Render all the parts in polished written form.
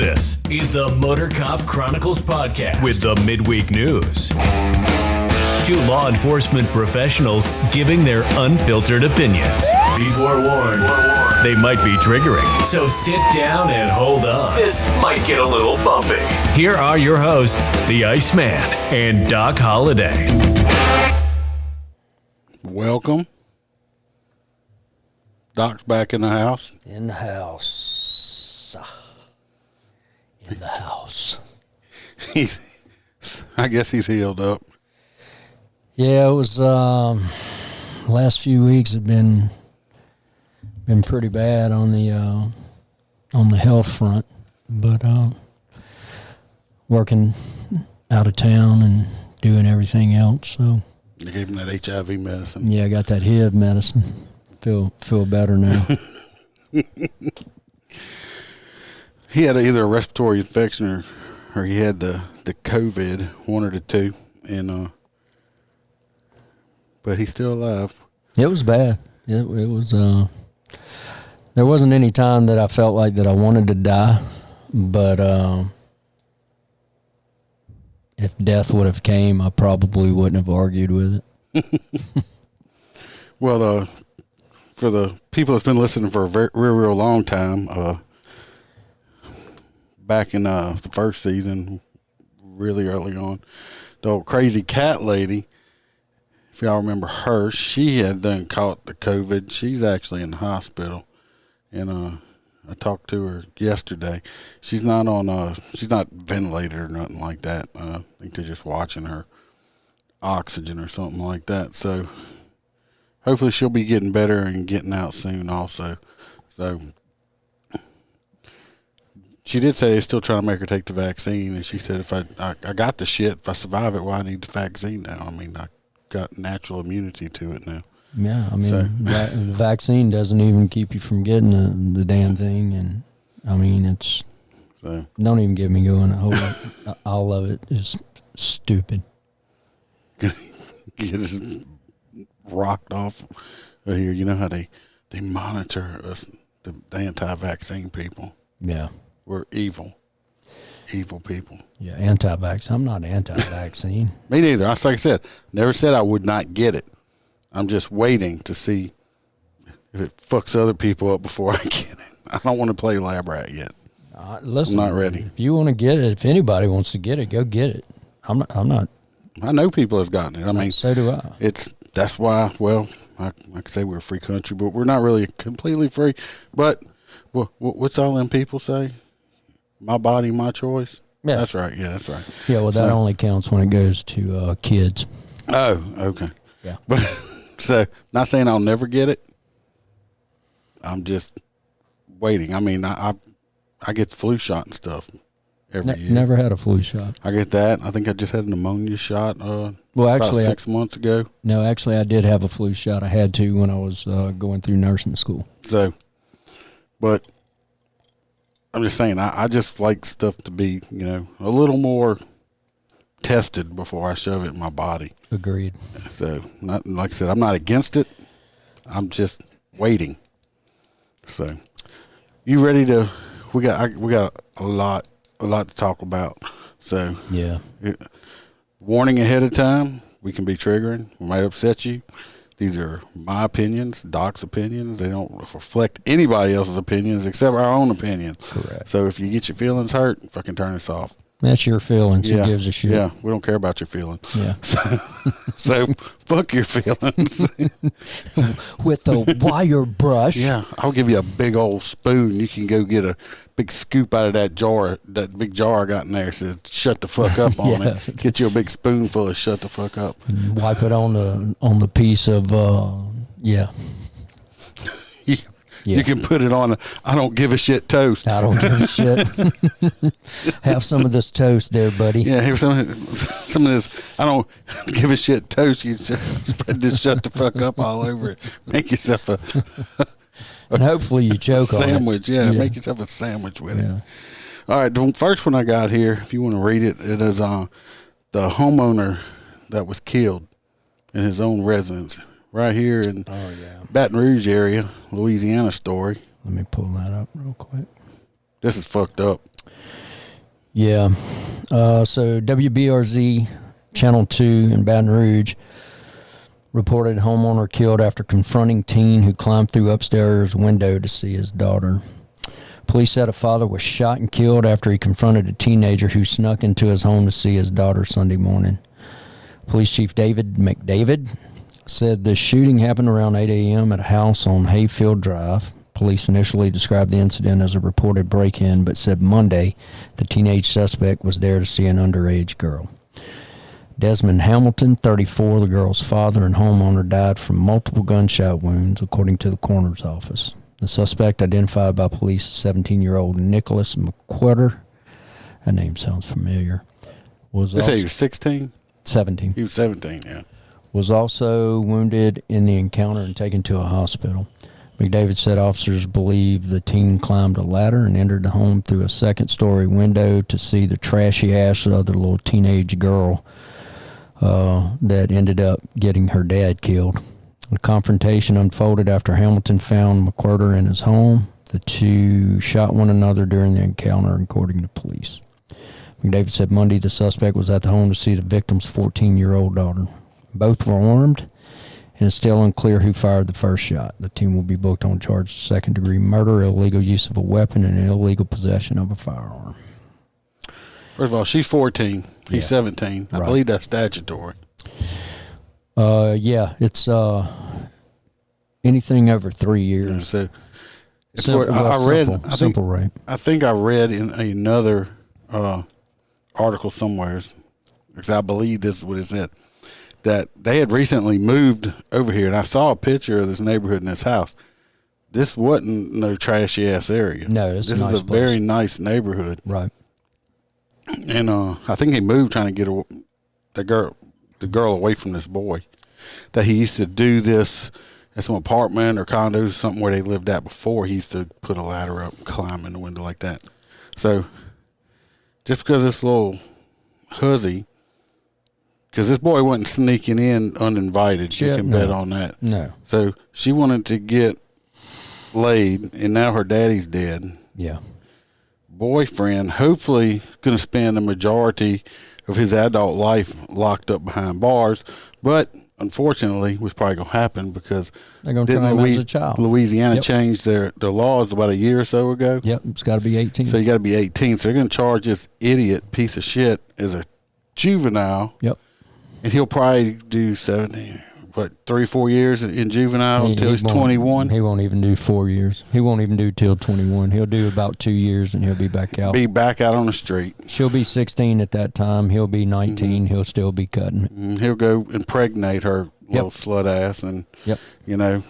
This is the MOTORCOP Chronicles podcast with the midweek news. Two law enforcement professionals giving their unfiltered opinions. Be forewarned, they might be triggering, so sit down and hold on. This might get a little bumpy. Here are your hosts, the Iceman and Doc Holliday. Welcome. Doc's back in the house. In the house. In the house. I guess he's healed up. Yeah, it was last few weeks have been pretty bad on the health front, but working out of town and doing everything else. So You gave him that HIV medicine. yeah, I got that HIV medicine. Feel better now. He had either a respiratory infection or he had the COVID, one of the two, and but he's still alive. It was bad. It was. There wasn't any time that I felt like that I wanted to die, but if death would have came, I probably wouldn't have argued with it. Well, for the people that's been listening for a real long time, back in the first season, really early on, the old crazy cat lady, if y'all remember her, she had done caught the COVID. She's actually in the hospital, and I talked to her yesterday. She's not on she's not ventilated or nothing like that. I think they're just watching her oxygen or something like that. So hopefully she'll be getting better and getting out soon also. So she did say they're still trying to make her take the vaccine, and she said if I got the shit, if I survive it, why I need the vaccine now? I mean, I got natural immunity to it now. Yeah, I mean, the vaccine doesn't even keep you from getting the damn thing, and I mean, it's don't even get me going. All of it is stupid. Get us rocked off here. You know how they monitor us, the anti-vaccine people. Yeah. We're evil people. Yeah, anti-vaccine. I'm not anti-vaccine. Me neither. Like I said, never said I would not get it. I'm just waiting to see if it fucks other people up before I get it. I don't want to play lab rat yet. Listen, I'm not ready. If you want to get it, if anybody wants to get it, go get it. I'm not. I know people has gotten it. I mean, so do I. That's why. Well, I could say we're a free country, but we're not really completely free. But what's all them people say? My body, my choice. Yeah, that's right. Yeah, that's right. Yeah, well, that only counts when it goes to kids. Oh, okay. Yeah. But so, not saying I'll never get it. I'm just waiting. I mean, I get the flu shot and stuff every year. Never had a flu shot. I get that. I think I just had a pneumonia shot. Well, actually, about 6 months ago. No, actually, I did have a flu shot. I had to when I was going through nursing school. So, but I'm just saying, I just like stuff to be, a little more tested before I shove it in my body. Agreed. So, like I said, I'm not against it. I'm just waiting. So, you ready to? We got a lot to talk about. So, yeah. Warning ahead of time. We can be triggering. We might upset you. These are my opinions, Doc's opinions. They don't reflect anybody else's opinions except our own opinions. Correct. So if you get your feelings hurt, fucking turn this off. That's your feelings. Yeah. Who gives a shit? Yeah, we don't care about your feelings. Yeah. So fuck your feelings. With a wire brush. Yeah, I'll give you a big old spoon. You can go get a big scoop out of that jar, that big jar I got in there. Says shut the fuck up on it. Get you a big spoonful of shut the fuck up. And wipe it on the piece of yeah. Yeah. You can put it on I don't give a shit toast. I don't give a shit. Have some of this toast there, buddy. Yeah, here's some of this I don't give a shit toast. You spread this shut the fuck up all over it. Make yourself and hopefully you choke on it. Sandwich, yeah. Make yourself a sandwich with it. All right, the first one I got here, if you want to read it, it is the homeowner that was killed in his own residence. Right here in Baton Rouge area, Louisiana story. Let me pull that up real quick. This is fucked up. Yeah. So WBRZ Channel 2 in Baton Rouge reported homeowner killed after confronting teen who climbed through upstairs window to see his daughter. Police said a father was shot and killed after he confronted a teenager who snuck into his home to see his daughter Sunday morning. Police Chief David McDavid said the shooting happened around 8 a.m. at a house on Hayfield Drive. Police initially described the incident as a reported break-in, but said Monday the teenage suspect was there to see an underage girl. Desmond Hamilton, 34, the girl's father and homeowner, died from multiple gunshot wounds, according to the coroner's office. The suspect, identified by police as 17-year-old Nicholas McQuarter, that name sounds familiar, was They say he was 16? 17. He was 17, yeah. Was also wounded in the encounter and taken to a hospital. McDavid said officers believe the teen climbed a ladder and entered the home through a second-story window to see the trashy-ass other little teenage girl that ended up getting her dad killed. The confrontation unfolded after Hamilton found McQuarter in his home. The two shot one another during the encounter, according to police. McDavid said Monday the suspect was at the home to see the victim's 14-year-old daughter. Both were armed, and it's still unclear who fired the first shot. The team will be booked on charges of second-degree murder, illegal use of a weapon, and illegal possession of a firearm. First of all, she's 14. He's 17. I Right. believe that's statutory. Yeah, it's anything over 3 years. And so, Simple rape. I think I read in another article somewhere, because I believe this is what it said, that they had recently moved over here, and I saw a picture of this neighborhood in this house. This wasn't no trashy ass area. No, this a is nice a place. very nice neighborhood. Right. And I think he moved trying to get the girl away from this boy. That he used to do this at some apartment or condos or something where they lived at before. He used to put a ladder up and climb in the window like that. So just because this little hussy, because this boy wasn't sneaking in uninvited, you can bet on that. No. So she wanted to get laid, and now her daddy's dead. Yeah. Boyfriend, hopefully going to spend the majority of his adult life locked up behind bars, but unfortunately was probably going to happen because they're going to try him as a child. Louisiana changed their laws about a year or so ago. Yep, it's got to be 18. So you got to be 18. So they're going to charge this idiot piece of shit as a juvenile. Yep. And he'll probably do 3 or 4 years in juvenile until he's 21. He won't even do 4 years. He won't even do till 21. He'll do about 2 years and he'll be back out. Be back out on the street. She'll be 16 at that time. He'll be 19. He'll still be cutting it. He'll go impregnate her little slut ass, and you know,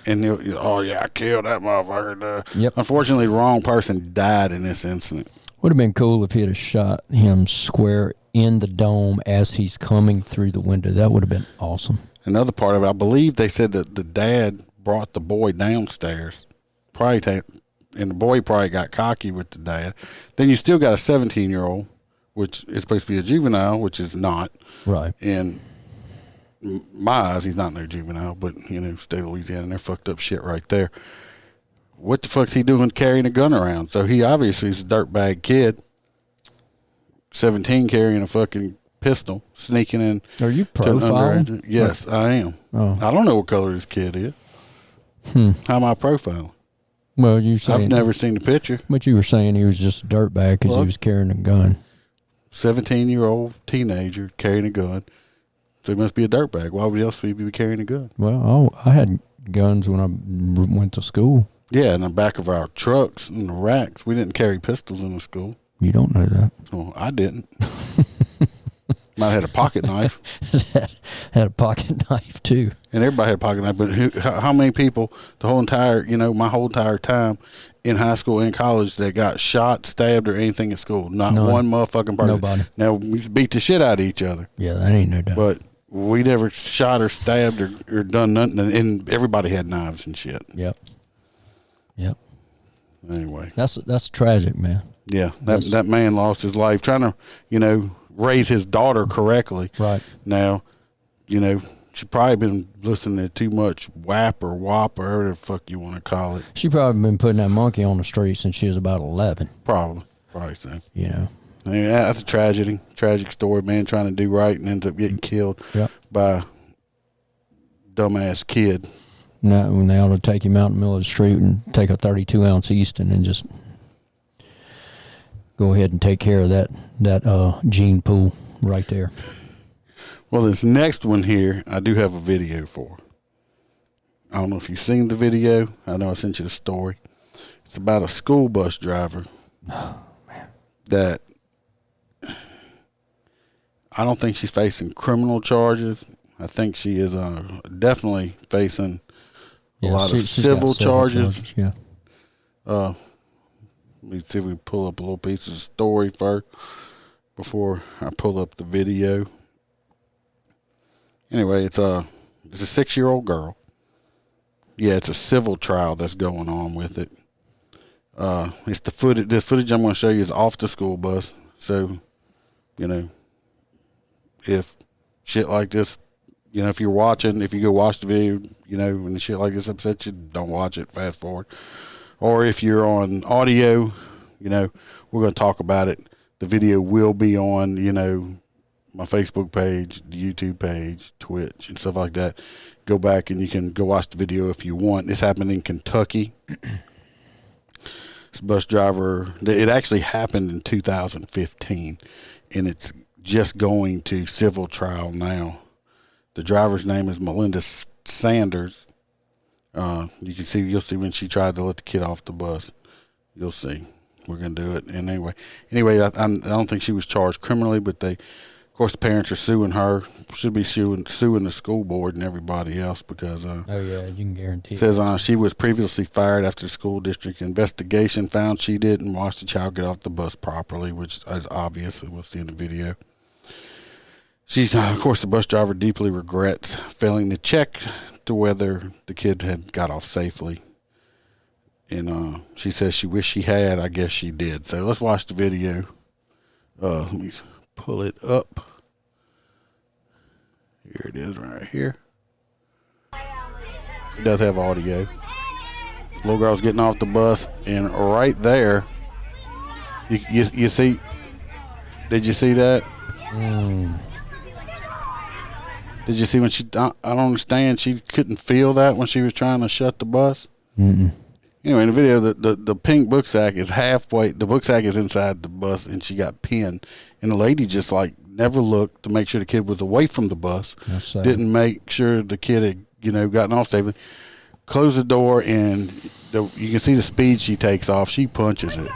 and he'll, oh yeah, I killed that motherfucker. Yep. Unfortunately, the wrong person died in this incident. Would have been cool if he'd have shot him square in the dome as he's coming through the window. That would have been awesome. Another part of it, I believe they said that the dad brought the boy downstairs, and the boy probably got cocky with the dad. Then you still got a 17-year-old, which is supposed to be a juvenile, which is not. Right. In my eyes, he's not no juvenile, but, you know, state of Louisiana, and they're fucked up shit right there. What the fuck's he doing carrying a gun around? So he obviously is a dirtbag kid, 17, carrying a fucking pistol, sneaking in. Are you profiling? Yes, I am. Oh. I don't know what color this kid is. How am I profiling? Well, you saying I've never seen the picture. But you were saying he was just a dirtbag because he was carrying a gun. 17-year-old teenager carrying a gun. So he must be a dirtbag. Why would else he be carrying a gun? Well, I had guns when I went to school. Yeah, in the back of our trucks and the racks. We didn't carry pistols in the school. You don't know that. Oh, I didn't. Might have had a pocket knife. had a pocket knife, too. And everybody had a pocket knife. But how many people, my whole entire time in high school and college that got shot, stabbed, or anything at school? Not one motherfucking person. Nobody. Now, we beat the shit out of each other. Yeah, that ain't no doubt. But we never shot or stabbed or done nothing. And everybody had knives and shit. Yep. Anyway. That's tragic, man. Yeah, that man lost his life trying to, raise his daughter correctly. Right. Now, She probably been listening to too much WAP or WAP or whatever the fuck you want to call it. She probably been putting that monkey on the street since she was about 11. Probably so. You know. I mean, that's a tragic story. Man trying to do right and ends up getting killed by a dumbass kid. No, when they ought to take him out in the middle of the street and take a 32-ounce Easton and just go ahead and take care of that gene pool right there. Well, this next one here, I do have a video for. I don't know if you've seen the video. I know I sent you the story. It's about a school bus driver that I don't think she's facing criminal charges. I think she is definitely facing a lot of civil charges. Yeah. Let me see if we can pull up a little piece of the story first before I pull up the video. Anyway, it's a 6-year-old girl. Yeah, it's a civil trial that's going on with it. It's the footage. This footage I'm going to show you is off the school bus. So, you know, if shit like this, you know, if you go watch the video, you know, when the shit like this upsets you, don't watch it. Fast forward. Or if you're on audio, you know, we're going to talk about it. The video will be on, you know, my Facebook page, the YouTube page, Twitch, and stuff like that. Go back and you can go watch the video if you want. This happened in Kentucky. This bus driver, it actually happened in 2015, and it's just going to civil trial now. The driver's name is Melinda Sanders. You'll see when she tried to let the kid off the bus. You'll see. We're going to do it. And anyway, I don't think she was charged criminally, but of course, the parents are suing her. Should be suing the school board and everybody else because. Oh yeah, you can guarantee. It says she was previously fired after the school district investigation found she didn't watch the child get off the bus properly, which is obvious. We'll see in the video. She's of course the bus driver deeply regrets failing to check to whether the kid had got off safely, and she says she wished she had. I guess she did. So let's watch the video. Let me pull it up. Here it is right here. It does have audio. Little girl's getting off the bus, and right there, you see, did you see that? Did you see when I don't understand, she couldn't feel that when she was trying to shut the bus? Mm-mm. Anyway, in the video, the pink book sack is halfway. The book sack is inside the bus, and she got pinned. And the lady just never looked to make sure the kid was away from the bus. Didn't make sure the kid had gotten off safely. Closed the door, and you can see the speed she takes off. She punches it.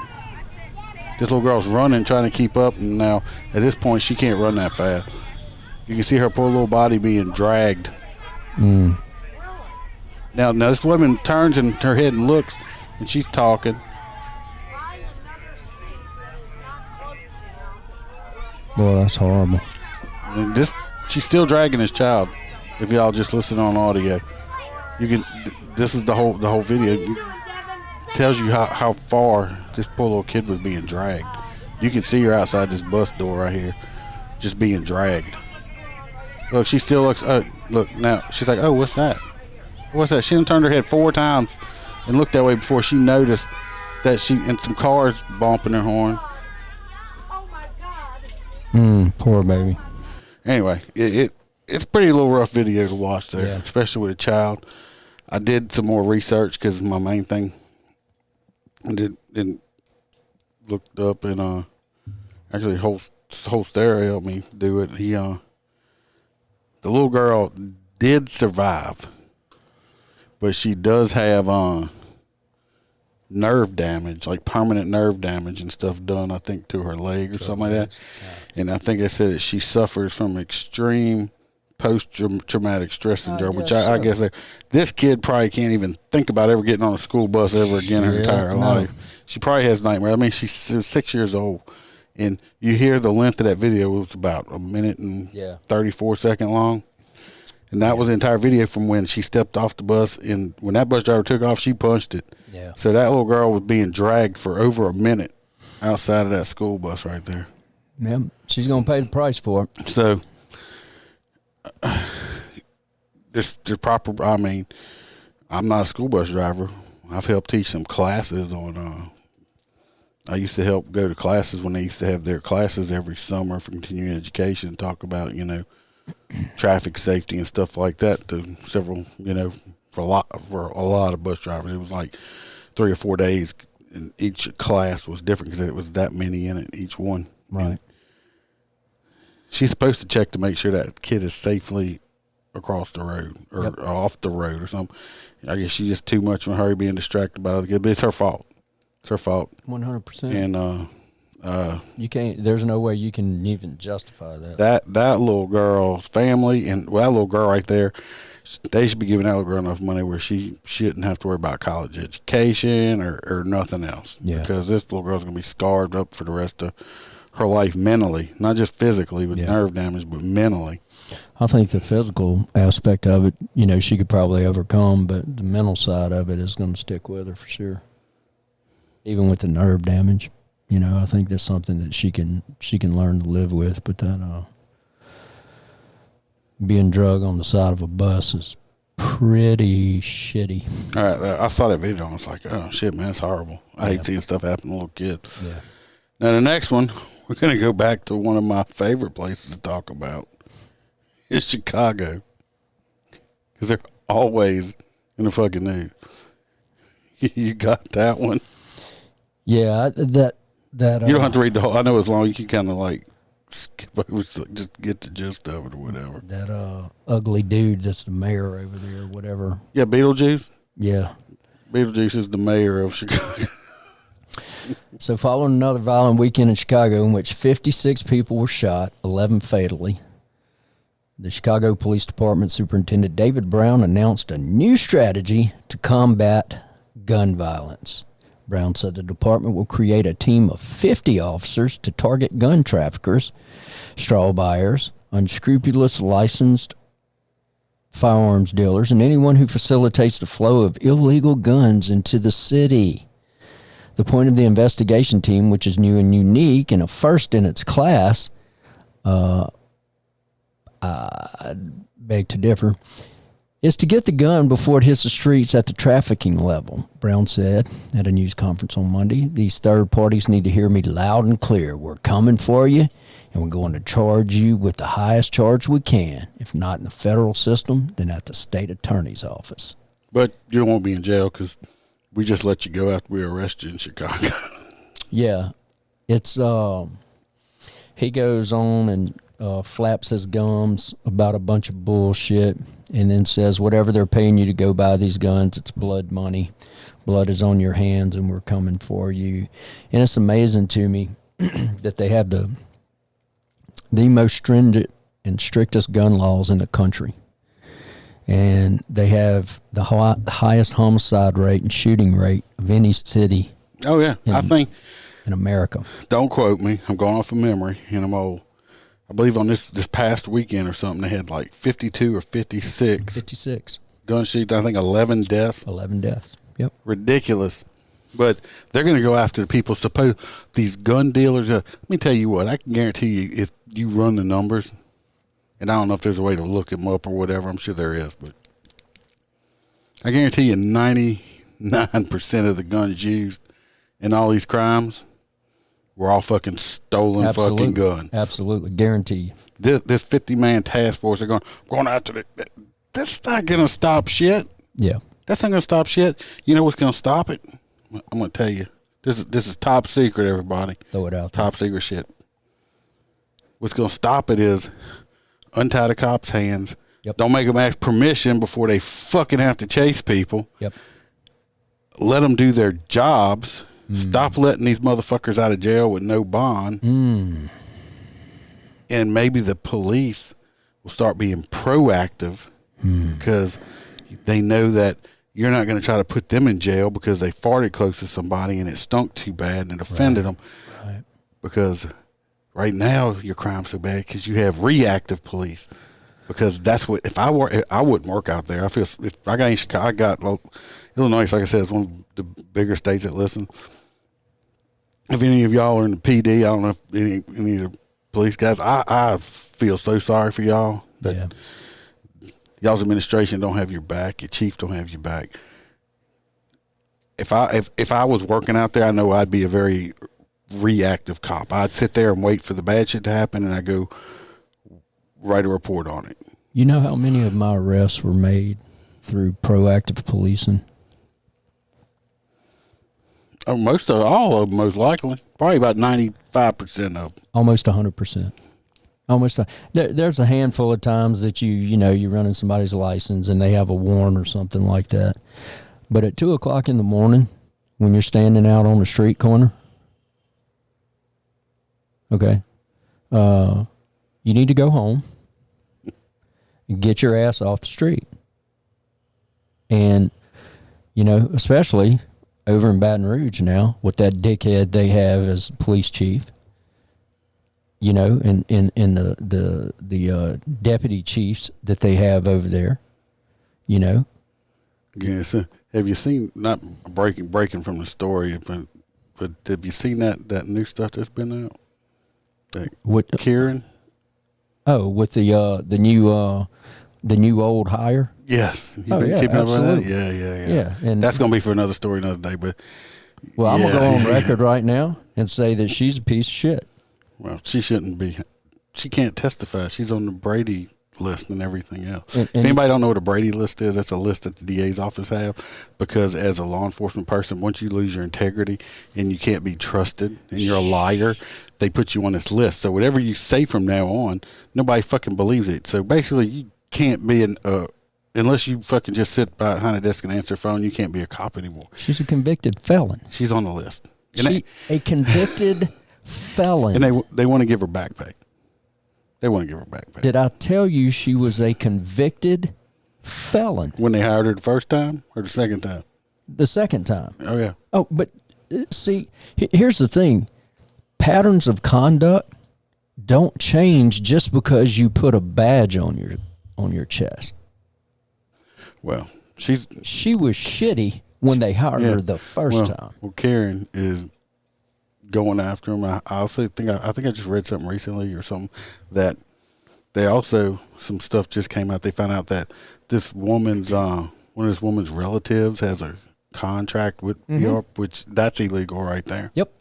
This little girl's running, trying to keep up, and now at this point she can't run that fast. You can see her poor little body being dragged. Now this woman turns in her head and looks, and she's talking. Boy, that's horrible. And she's still dragging this child. If y'all just listen on audio, you can. This is the whole video. It tells you how far this poor little kid was being dragged. You can see her outside this bus door right here, just being dragged. Look, she still looks. Look now. She's like, "Oh, what's that? What's that?" She done turned her head 4 times and looked that way before she noticed that and some cars bumping her horn. Poor baby. Anyway, it's a pretty little rough video to watch there, especially with a child. I did some more research because my main thing. I didn't looked up and actually whole stereo helped me do it. The little girl did survive, but she does have nerve damage, like permanent nerve damage and stuff done, I think, to her leg or something like that. And I think I said that she suffers from extreme post-traumatic stress syndrome, which I guess this kid probably can't even think about ever getting on a school bus ever again her entire life. She probably has nightmares. I mean, she's 6 years old, and you hear the length of that video. It was about 1 minute and 34 seconds long. And that was the entire video from when she stepped off the bus, and when that bus driver took off, she punched it. Yeah. So that little girl was being dragged for over a minute outside of that school bus right there. Yeah, she's going to pay the price for it. So there's proper. I mean, I'm not a school bus driver. I've helped teach some classes on. I used to help go to classes when they used to have their classes every summer for continuing education. Talk about traffic safety and stuff like that to several for a lot of bus drivers. It was like 3 or 4 days, and each class was different because it was that many in it, each one. Right. And she's supposed to check to make sure that kid is safely across the road or off the road or something. I guess she's just too much in a hurry, being distracted by other kids. But it's her fault. It's her fault. 100%. And you can't. There's no way you can even justify that. That little girl's family and that little girl right there, they should be giving that little girl enough money where she shouldn't have to worry about college education or nothing else. Yeah. Because this little girl's going to be scarred up for the rest of her life mentally, not just physically with nerve damage, but mentally. I think the physical aspect of it, she could probably overcome, but the mental side of it is going to stick with her for sure. Even with the nerve damage, I think that's something that she can learn to live with. But then being drugged on the side of a bus is pretty shitty. All right, I saw that video and I was like, oh shit, man, it's horrible. I hate seeing stuff happen to little kids. Yeah. Now the next one, we're going to go back to one of my favorite places to talk about. It's Chicago. Because they're always in the fucking news. You got that one? Yeah, that you don't have to read the whole. I know it's long. You can kind of like skip over, just get the gist of it or whatever. That ugly dude that's the mayor over there or whatever. Yeah, Beetlejuice? Yeah. Beetlejuice is the mayor of Chicago. So following another violent weekend in Chicago in which 56 people were shot, 11 fatally, the Chicago Police Department Superintendent David Brown announced a new strategy to combat gun violence. Brown said the department will create a team of 50 officers to target gun traffickers, straw buyers, unscrupulous licensed firearms dealers, and anyone who facilitates the flow of illegal guns into the city. The point of the investigation team, which is new and unique and a first in its class, I beg to differ, is to get the gun before it hits the streets at the trafficking level, Brown said at a news conference on Monday. These third parties need to hear me loud and clear. We're coming for you, and we're going to charge you with the highest charge we can. If not in the federal system, then at the state attorney's office. But you don't want to be in jail because we just let you go after we arrest you in Chicago. Yeah. It's, he goes on and flaps his gums about a bunch of bullshit and then says whatever they're paying you to go buy these guns, it's blood money. Blood is on your hands and we're coming for you. And it's amazing to me that they have the most stringent and strictest gun laws in the country. And they have the highest homicide rate and shooting rate of any city. Oh, yeah. I think in America. Don't quote me. I'm going off of memory, and I'm old. I believe on this past weekend or something, they had like 52 or 56 gun shoots. I think 11 deaths. 11 deaths. Yep. Ridiculous. But they're going to go after the people. Suppose these gun dealers. Let me tell you what. I can guarantee you, if you run the numbers, and I don't know if there's a way to look them up or whatever. I'm sure there is, but I guarantee you 99% of the guns used in all these crimes were all fucking stolen fucking guns. Absolutely. Guarantee you. This 50-man task force, they're going after it. That's not going to stop shit. Yeah. That's not going to stop shit. You know what's going to stop it? I'm going to tell you. This is top secret, everybody. Throw it out there. Top secret shit. What's going to stop it is untie the cops' hands. Yep. Don't make them ask permission before they fucking have to chase people. Yep. Let them do their jobs. Stop letting these motherfuckers out of jail with no bond. And maybe the police will start being proactive because they know that you're not going to try to put them in jail because they farted close to somebody and it stunk too bad and it offended them. Right. Because right now your crime's so bad because you have reactive police. Because that's what, if I wouldn't work out there. I feel if I got in Chicago, I got Illinois, like I said, is one of the bigger states that listen. If any of y'all are in the PD, I don't know if any of the police guys, I feel so sorry for y'all that y'all's administration don't have your back. Your chief don't have your back. If I was working out there, I know I'd be a very reactive cop. I'd sit there and wait for the bad shit to happen, and I go write a report on it. You know how many of my arrests were made through proactive policing? All of them, most likely. Probably about 95% of them. Almost 100%. There's a handful of times that you're running somebody's license and they have a warrant or something like that. But at 2:00 in the morning, when you're standing out on the street corner, okay, you need to go home and get your ass off the street. And, especially over in Baton Rouge now, with that dickhead they have as police chief, and the deputy chiefs that they have over there, Yes. Have you seen, not breaking from the story, but have you seen that new stuff that's been out? What Kieran? Oh, with the new old hire. Yes. Oh, yeah, keeping up with that? absolutely. Yeah. And that's gonna be for another story another day. But I'm gonna go on record right now and say that she's a piece of shit. Well, she shouldn't be. She can't testify. She's on the Brady list and everything else. And if anybody don't know what a Brady list is, that's a list that the DA's office have, because as a law enforcement person, once you lose your integrity and you can't be trusted and you're a liar, they put you on this list. So whatever you say from now on, nobody fucking believes it. So basically, you can't be unless you fucking just sit behind a desk and answer a phone, you can't be a cop anymore. She's a convicted felon. She's on the list. A convicted felon. And they want to give her back pay. They want to give her back pay. Did I tell you she was a convicted felon? When they hired her the first time or the second time? The second time. Oh, yeah. Oh, but see, here's the thing. Patterns of conduct don't change just because you put a badge on your chest. Well, she was shitty when they hired her the first time. Well, Karen is going after him. I also think I just read something recently or something that they also, some stuff just came out. They found out that this woman's one of this woman's relatives has a contract with Europe, which that's illegal right there. Yep,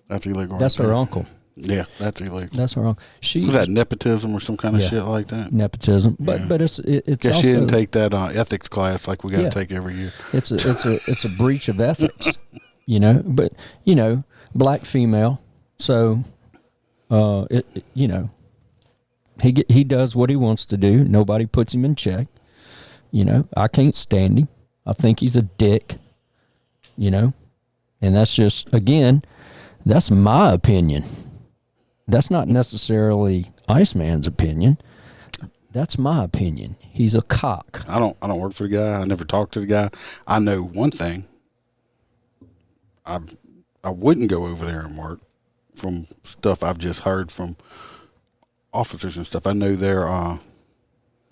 that's illegal. That's right her there. uncle. Yeah, that's illegal. That's her uncle. Was that nepotism or some kind of shit like that? Nepotism, but it's Guess also, she didn't take that ethics class like we got to take every year. It's a breach of ethics, But black female, so he does what he wants to do. Nobody puts him in check. I can't stand him. I think he's a dick. And that's just, again, that's my opinion. That's not necessarily Iceman's opinion. That's my opinion. He's a cock. I don't work for the guy. I never talked to the guy. I know one thing. I wouldn't go over there and work from stuff I've just heard from officers and stuff. I know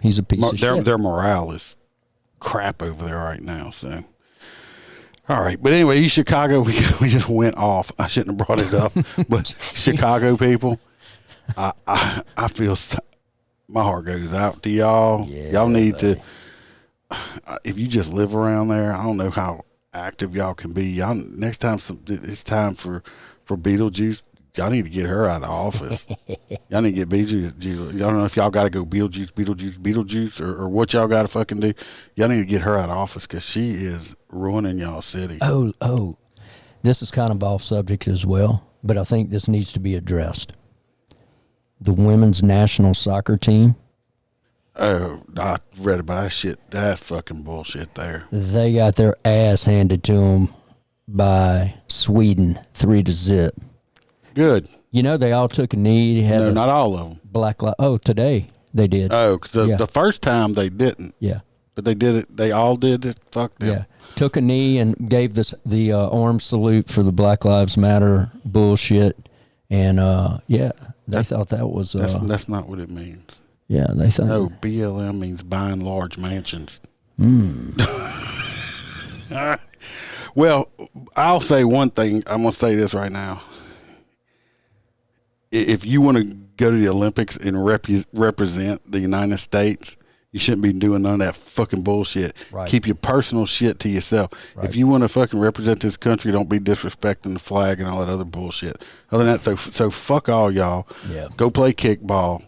he's a piece of shit. Their morale is crap over there right now. So, all right. But anyway, East Chicago, we just went off. I shouldn't have brought it up, but Chicago people, I feel my heart goes out to y'all. Yeah, y'all need to. If you just live around there, I don't know how active y'all can be. Y'all next time it's time for Beetlejuice. Y'all need to get her out of the office. Y'all need to get Beetlejuice. Y'all don't know if y'all got to go Beetlejuice, or what y'all got to fucking do. Y'all need to get her out of office because she is ruining y'all city. Oh, this is kind of off subject as well, but I think this needs to be addressed. The women's national soccer team. Oh, I read about that shit. That fucking bullshit there. They got their ass handed to them by Sweden 3-0. Good. They all took a knee. No, not all of them. Black light. Oh, today they did. Oh, the first time they didn't. Yeah. But they did it. They all did it. Fuck them. Yeah. Took a knee and gave the arm salute for the Black Lives Matter bullshit. And, they thought that was... that's not what it means. Yeah, they thought... No, BLM means buying large mansions. Well, I'll say one thing. I'm going to say this right now. If you want to go to the Olympics and represent the United States, You shouldn't be doing none of that fucking bullshit. Right. Keep your personal shit to yourself. Right. If you want to fucking represent this country, don't be disrespecting the flag and all that other bullshit. Other than that, so fuck all y'all. Yeah. Go play kickball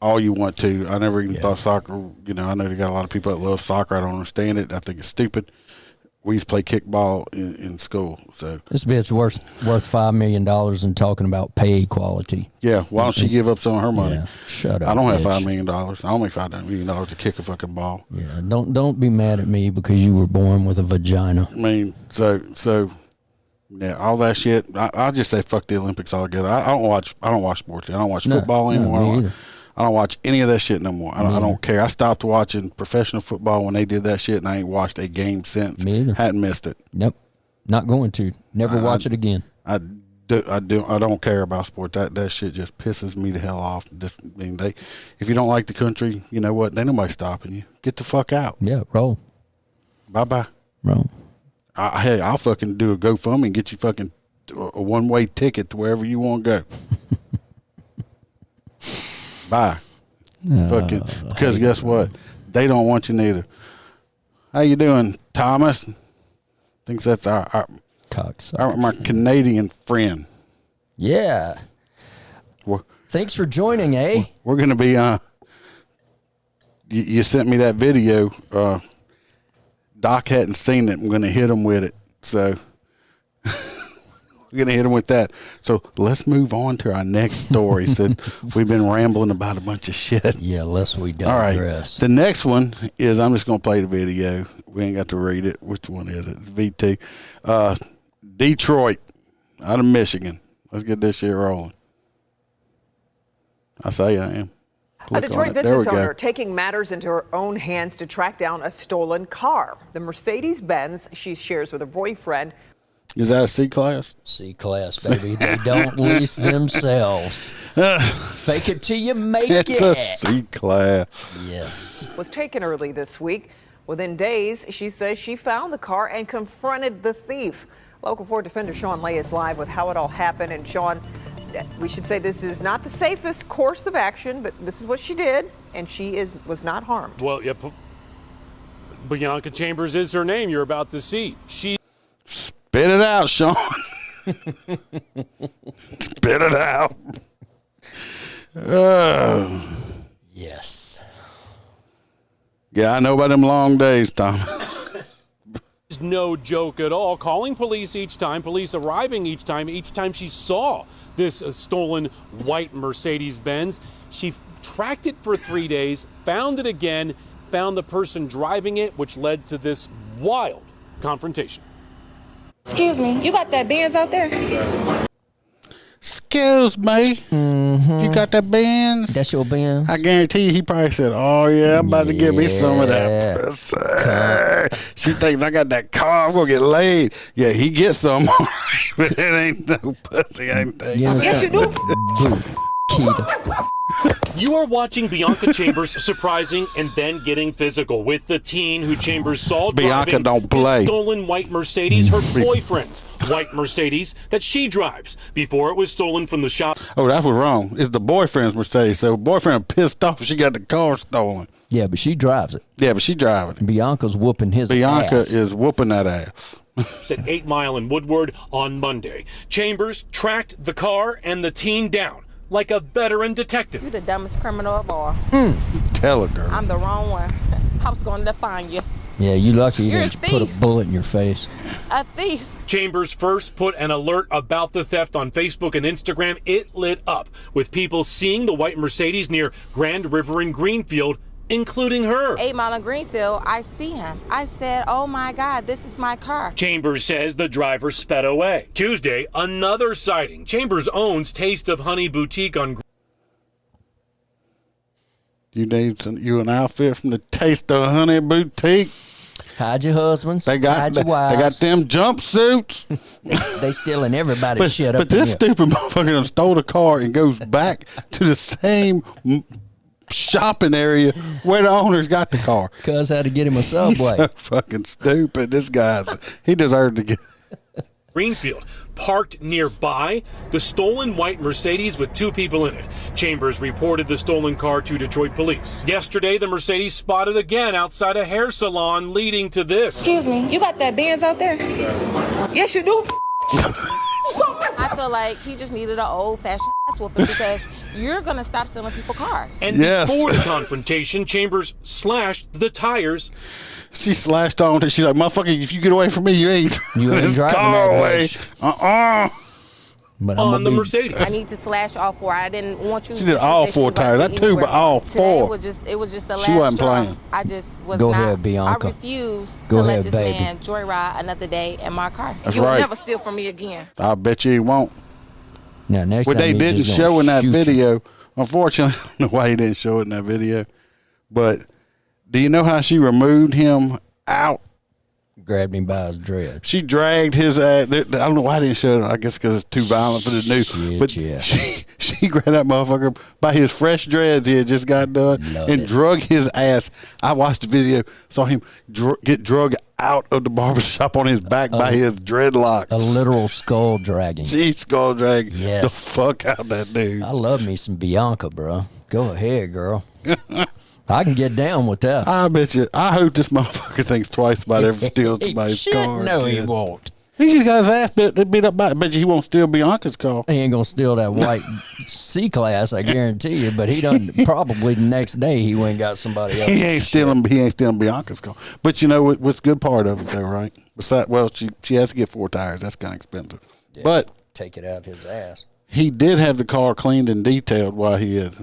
all you want to. I never even thought soccer, you know, I know they got a lot of people that love soccer. I don't understand it. I think it's stupid. We used to play kickball in school. So this bitch worth $5 million and talking about pay equality. yeah, why don't she give up some of her money? Yeah, shut up. I don't have bitch. $5 million. I don't make $5 million to kick a fucking ball. Yeah, don't be mad at me because you were born with a vagina. I mean, so yeah, all that shit. I'll just say fuck the Olympics altogether. I don't watch sports. I don't watch football anymore. me either. I don't watch any of that shit no more. I don't care. I stopped watching professional football when they did that shit, and I ain't watched a game since. Me either. Hadn't missed it. Nope, not going to. Never watch it again. I don't care about sports. That shit just pisses me the hell off. Just, I mean, if you don't like the country, you know what? Ain't nobody stopping you. Get the fuck out. Yeah, roll. Bye. Roll. Hey, I'll fucking do a GoFundMe and get you fucking a one-way ticket to wherever you want to go. Bye. Fucking, because guess what? They don't want you neither. How you doing, Thomas? Thinks that's our my Canadian friend. Yeah. Thanks for joining, eh? We're going to be you sent me that video. Doc hadn't seen it. I'm going to hit him with it. So we're going to hit him with that. So let's move on to our next story. So we've been rambling about a bunch of shit. Yeah, lest we digress. All right. The next one is, I'm just going to play the video. We ain't got to read it. Which one is it? V2. Detroit, out of Michigan. Let's get this shit rolling. I say I am. A Detroit business owner taking matters into her own hands to track down a stolen car. The Mercedes-Benz she shares with her boyfriend. Is that a C-Class? C-Class, baby. They don't lease themselves. Fake it till you make it. It's a C-Class. Yes. Was taken early this week. Within days, she says she found the car and confronted the thief. Local 4 defender Sean Lay is live with how it all happened. And Sean, we should say this is not the safest course of action, but this is what she did, and she was not harmed. Well, yeah, Bianca Chambers is her name. You're about to see. Spit it out, Sean. Spit it out. Yes. Yeah, I know about them long days, Tom. It's no joke at all. Calling police each time, police arriving each time she saw this stolen white Mercedes-Benz. She tracked it for 3 days, found it again, found the person driving it, which led to this wild confrontation. Excuse me, you got that Benz out there? Excuse me. Mm-hmm. You got that Benz? That's your Benz? I guarantee you he probably said, oh, yeah, I'm about to get me some of that pussy. She thinks I got that car. I'm going to get laid. Yeah, he gets some, but it ain't no pussy. I ain't telling you. Yes, you do. You are watching Bianca Chambers surprising and then getting physical with the teen who Chambers saw driving a stolen white Mercedes, her boyfriend's white Mercedes that she drives before it was stolen from the shop. Oh, that was wrong. It's the boyfriend's Mercedes. So boyfriend pissed off she got the car stolen. Yeah, but she drives it. Yeah, but she driving it. Bianca's whooping his Bianca ass. is whooping that ass. At 8 Mile in Woodward on Monday. Chambers tracked the car and the teen down like a veteran detective. You're the dumbest criminal of all. Tell her, girl. I'm the wrong one. I was going to find you. Yeah, you lucky you You're didn't a thief. put a bullet in your face. A thief. Chambers first put an alert about the theft on Facebook and Instagram. It lit up with people seeing the white Mercedes near Grand River in Greenfield, including her. 8 Mile in Greenfield, I see him. I said, oh my God, this is my car. Chambers says the driver sped away. Tuesday, another sighting. Chambers owns Taste of Honey Boutique on. You need an outfit from the Taste of Honey Boutique. Hide your husbands. Hide your wives. They got them jumpsuits. They stealing everybody's shit up. But this stupid motherfucker done stole the car and goes back to the same shopping area where the owners got the car. Cuz had to get him a Subway. He's so fucking stupid. This guy's, he deserved to get. Greenfield. parked nearby the stolen white Mercedes with 2 people in it. Chambers reported the stolen car to Detroit police. Yesterday, the Mercedes spotted again outside a hair salon, leading to this. Excuse me, you got that Benz out there? Yes, you do. I feel like he just needed an old-fashioned ass whooping because you're going to stop selling people cars. And before the confrontation, Chambers slashed the tires. She slashed on her. She's like, motherfucker, if you get away from me, you ain't driving car that away. bitch. But on the Mercedes. I need to slash all 4. I didn't want you to. She did all 4 tires. Not 2, but all 4. Today it was just a last She wasn't straw. playing. I just was Go not. ahead, Bianca. I refuse Go to ahead, let this baby. man joyride another day in my car. That's you will right. never steal from me again. I bet you he won't. Now, next What time they he's didn't just gonna show in that shoot you. video, unfortunately, I don't know why he didn't show it in that video, but do you know how she removed him out? Grabbed him by his dread. She dragged his ass. I don't know why I didn't show it. I guess because it's too violent for the news. Shit, But yeah. she grabbed that motherfucker by his fresh dreads he had just got done Love and it. drug his ass. I watched the video, saw him get drug out of the barbershop on his back by his dreadlocks. A literal skull dragging. She skull dragged Yes. the fuck out that dude. I love me some Bianca, bro. Go ahead, girl. I can get down with that. I bet you. I hope this motherfucker thinks twice about ever stealing somebody's Shit, car. no, he again. won't. He just got his ass beat up by it. Bet you he won't steal Bianca's car. He ain't gonna steal that white C-Class, I guarantee you. But he done probably the next day he went and got somebody else. He ain't stealing Bianca's car. But you know what's good part of it though, right? Besides, well, she has to get 4 tires. That's kind of expensive. Yeah, But take it out his ass. he did have the car cleaned and detailed while he had.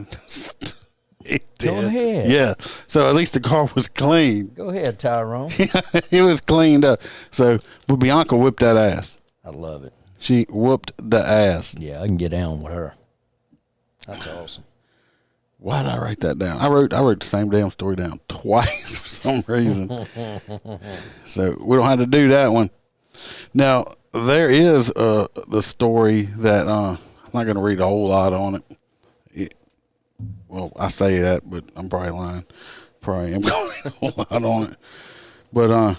He did. Go ahead. Yeah. So at least the car was clean. Go ahead, Tyrone. It was cleaned up. So, but Bianca whipped that ass. I love it. She whooped the ass. Yeah, I can get down with her. That's awesome. Why did I write that down? I wrote the same damn story down twice for some reason. So we don't have to do that one. Now there is the story that I'm not going to read a whole lot on it. Well, I say that, but I'm probably lying. Probably am going a whole lot on it. But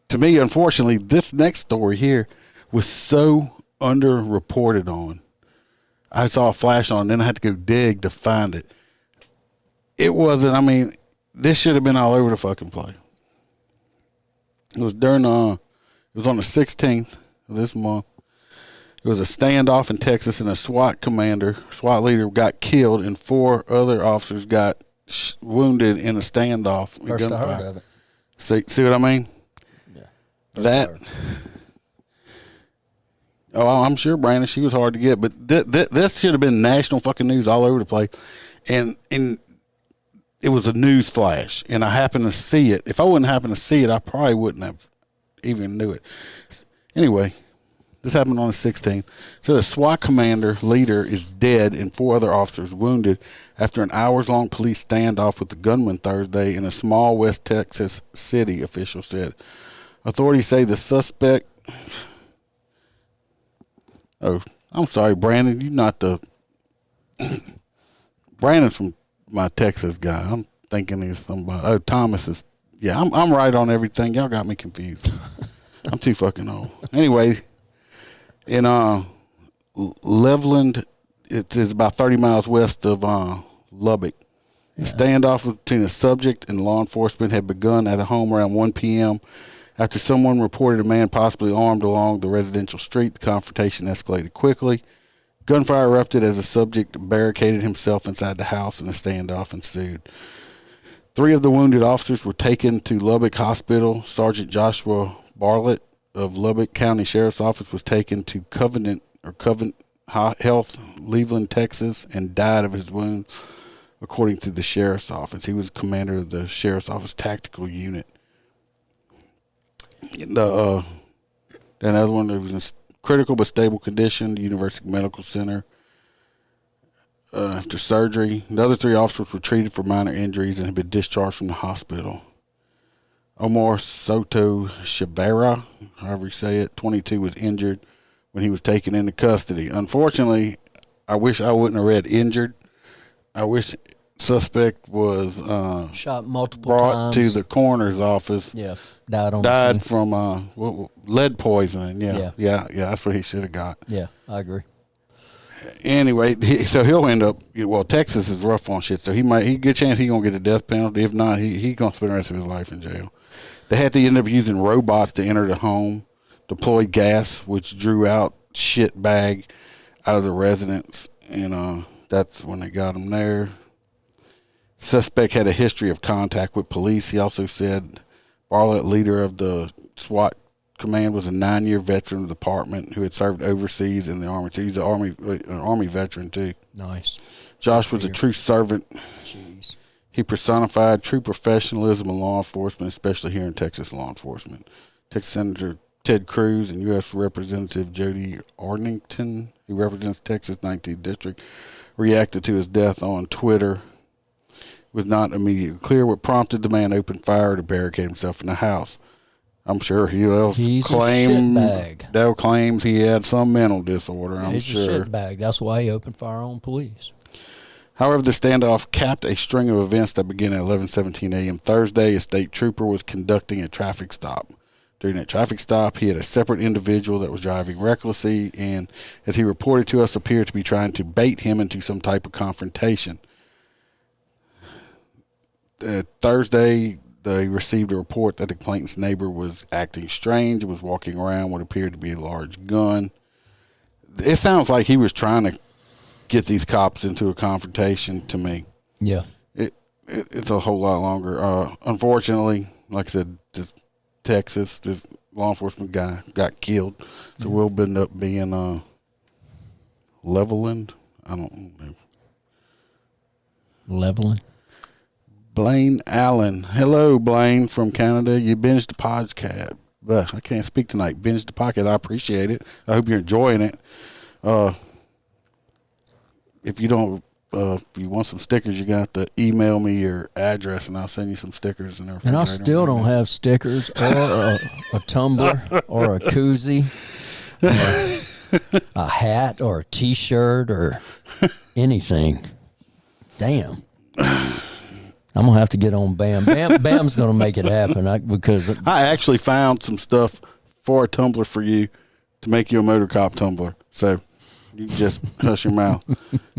to me, unfortunately, this next story here was so underreported on. I saw a flash on, and then I had to go dig to find it. It wasn't. I mean, this should have been all over the fucking place. It was during. It was on the 16th of this month. It was a standoff in Texas, and a SWAT leader got killed, and 4 other officers got wounded in a standoff. First I heard of it. See what I mean? Yeah. That. Oh, I'm sure, Brandon, she was hard to get, but this should have been national fucking news all over the place, and it was a news flash, and I happened to see it. If I wouldn't happen to see it, I probably wouldn't have even knew it. Anyway. This happened on the 16th. So the SWAT commander leader is dead and 4 other officers wounded after an hours-long police standoff with the gunman Thursday in a small West Texas city, officials said. Authorities say the suspect... Oh, I'm sorry, Brandon. You're not the... Brandon's from my Texas guy. I'm thinking he's somebody... Oh, Thomas is... Yeah, I'm right on everything. Y'all got me confused. I'm too fucking old. Anyway... In Loveland, it is about 30 miles west of Lubbock. The standoff between the subject and law enforcement had begun at a home around 1 p.m. After someone reported a man possibly armed along the residential street, the confrontation escalated quickly. Gunfire erupted as the subject barricaded himself inside the house, and a standoff ensued. 3 of the wounded officers were taken to Lubbock Hospital. Sergeant Joshua Bartlett of Lubbock County Sheriff's Office was taken to Covenant Health, Leveland, Texas, and died of his wounds, according to the Sheriff's Office. He was commander of the Sheriff's Office Tactical Unit. The other one was in critical but stable condition, the University Medical Center. After surgery, the other 3 officers were treated for minor injuries and had been discharged from the hospital. Omar Soto Shabara, however you say it, 22, was injured when he was taken into custody. Unfortunately, I wish I wouldn't have read injured. I wish suspect was shot multiple brought times. to the coroner's office. Yeah, died on the Died scene. from lead poisoning. Yeah. That's what he should have got. Yeah, I agree. Anyway, so he'll end up. Well, Texas is rough on shit, so he good chance he gonna get a death penalty. If not, he gonna spend the rest of his life in jail. They had to end up using robots to enter the home, deployed gas, which drew out shit bag out of the residence, and that's when they got him there. Suspect had a history of contact with police. He also said Bartlett, leader of the SWAT command, was a 9-year veteran of the department who had served overseas in the Army. So he's an Army veteran, too. Nice. Josh was a true servant. Jeez. He personified true professionalism in law enforcement, especially here in Texas law enforcement. Texas Senator Ted Cruz and U.S. Representative Jody Arlington, who represents Texas 19th District, reacted to his death on Twitter. It was not immediately clear what prompted the man to open fire to barricade himself in the house. I'm sure they'll claim he had some mental disorder. I'm sure. He's a shitbag. That's why he opened fire on police. However, the standoff capped a string of events that began at 11:17 a.m. Thursday. A state trooper was conducting a traffic stop. During that traffic stop, he had a separate individual that was driving recklessly and, as he reported to us, appeared to be trying to bait him into some type of confrontation. Thursday, they received a report that the complainant's neighbor was acting strange and was walking around with what appeared to be a large gun. It sounds like he was trying to get these cops into a confrontation to me. Yeah. It's a whole lot longer. Unfortunately, like I said, just Texas, this law enforcement guy got killed. So we'll end up being Leveland. I don't know. Leveland. Blaine Allen. Hello, Blaine from Canada. You binged the podcast. I can't speak tonight. Binged the podcast. I appreciate it. I hope you're enjoying it. If you don't, if you want some stickers, you got to email me your address, and I'll send you some stickers. And I still don't have stickers or a tumbler or a koozie, or a hat or a T-shirt or anything. Damn. I'm going to have to get on Bam. Bam's going to make it happen because I actually found some stuff for a tumbler for you to make you a MOTORCOP tumbler. So you just hush your mouth.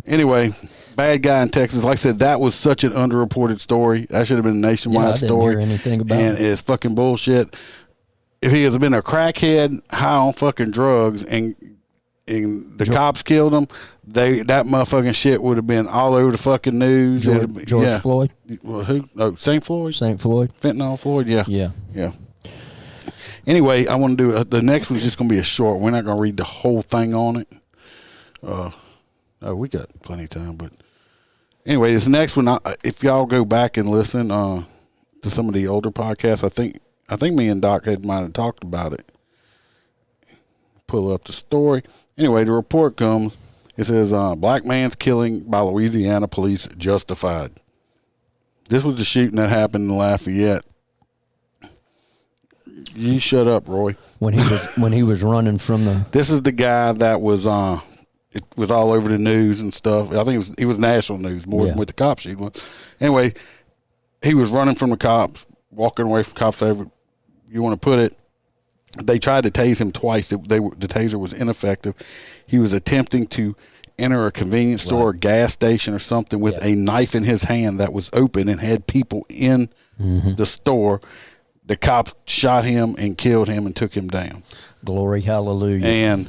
Anyway, bad guy in Texas. Like I said, that was such an underreported story. That should have been a nationwide story. Hear anything about and it's fucking bullshit. If he has been a crackhead high on fucking drugs and the cops killed him, that motherfucking shit would have been all over the fucking news. George Floyd? Well, who? Oh, St. Floyd? St. Floyd. Fentanyl Floyd? Yeah. Yeah. Anyway, I want to do the next one's just going to be a short. We're not going to read the whole thing on it. We got plenty of time, but anyway, this next one, if y'all go back and listen to some of the older podcasts, I think me and Doc might have talked about it. Pull up the story. Anyway, the report comes. It says, black man's killing by Louisiana police justified. This was the shooting that happened in Lafayette. You shut up, Roy. When he was running from the. This is the guy that was it was all over the news and stuff. I think it was national news more than with the cop shooting. Anyway, he was running from the cops, walking away from cops. However you want to put it. They tried to tase him twice. The taser was ineffective. He was attempting to enter a convenience store or gas station or something with a knife in his hand that was open and had people in the store. The cops shot him and killed him and took him down. Glory, hallelujah. And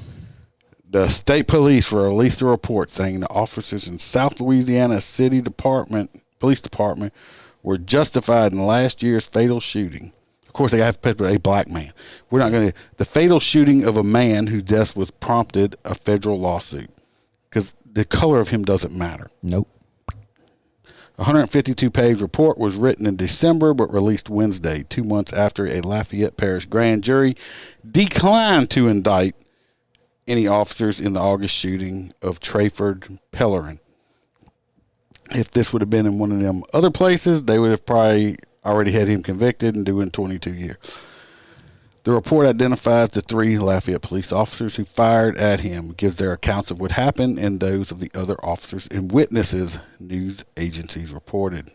the state police released a report saying the officers in South Louisiana Police Department were justified in last year's fatal shooting. Of course, they have to put a black man. We're not going to. The fatal shooting of a man whose death was prompted a federal lawsuit because the color of him doesn't matter. Nope. A 152-page report was written in December but released Wednesday, 2 months after a Lafayette Parish grand jury declined to indict any officers in the August shooting of Trayford Pellerin. If this would have been in one of them other places, they would have probably already had him convicted and doing 22 years. The report identifies the 3 Lafayette police officers who fired at him, gives their accounts of what happened and those of the other officers and witnesses, news agencies reported.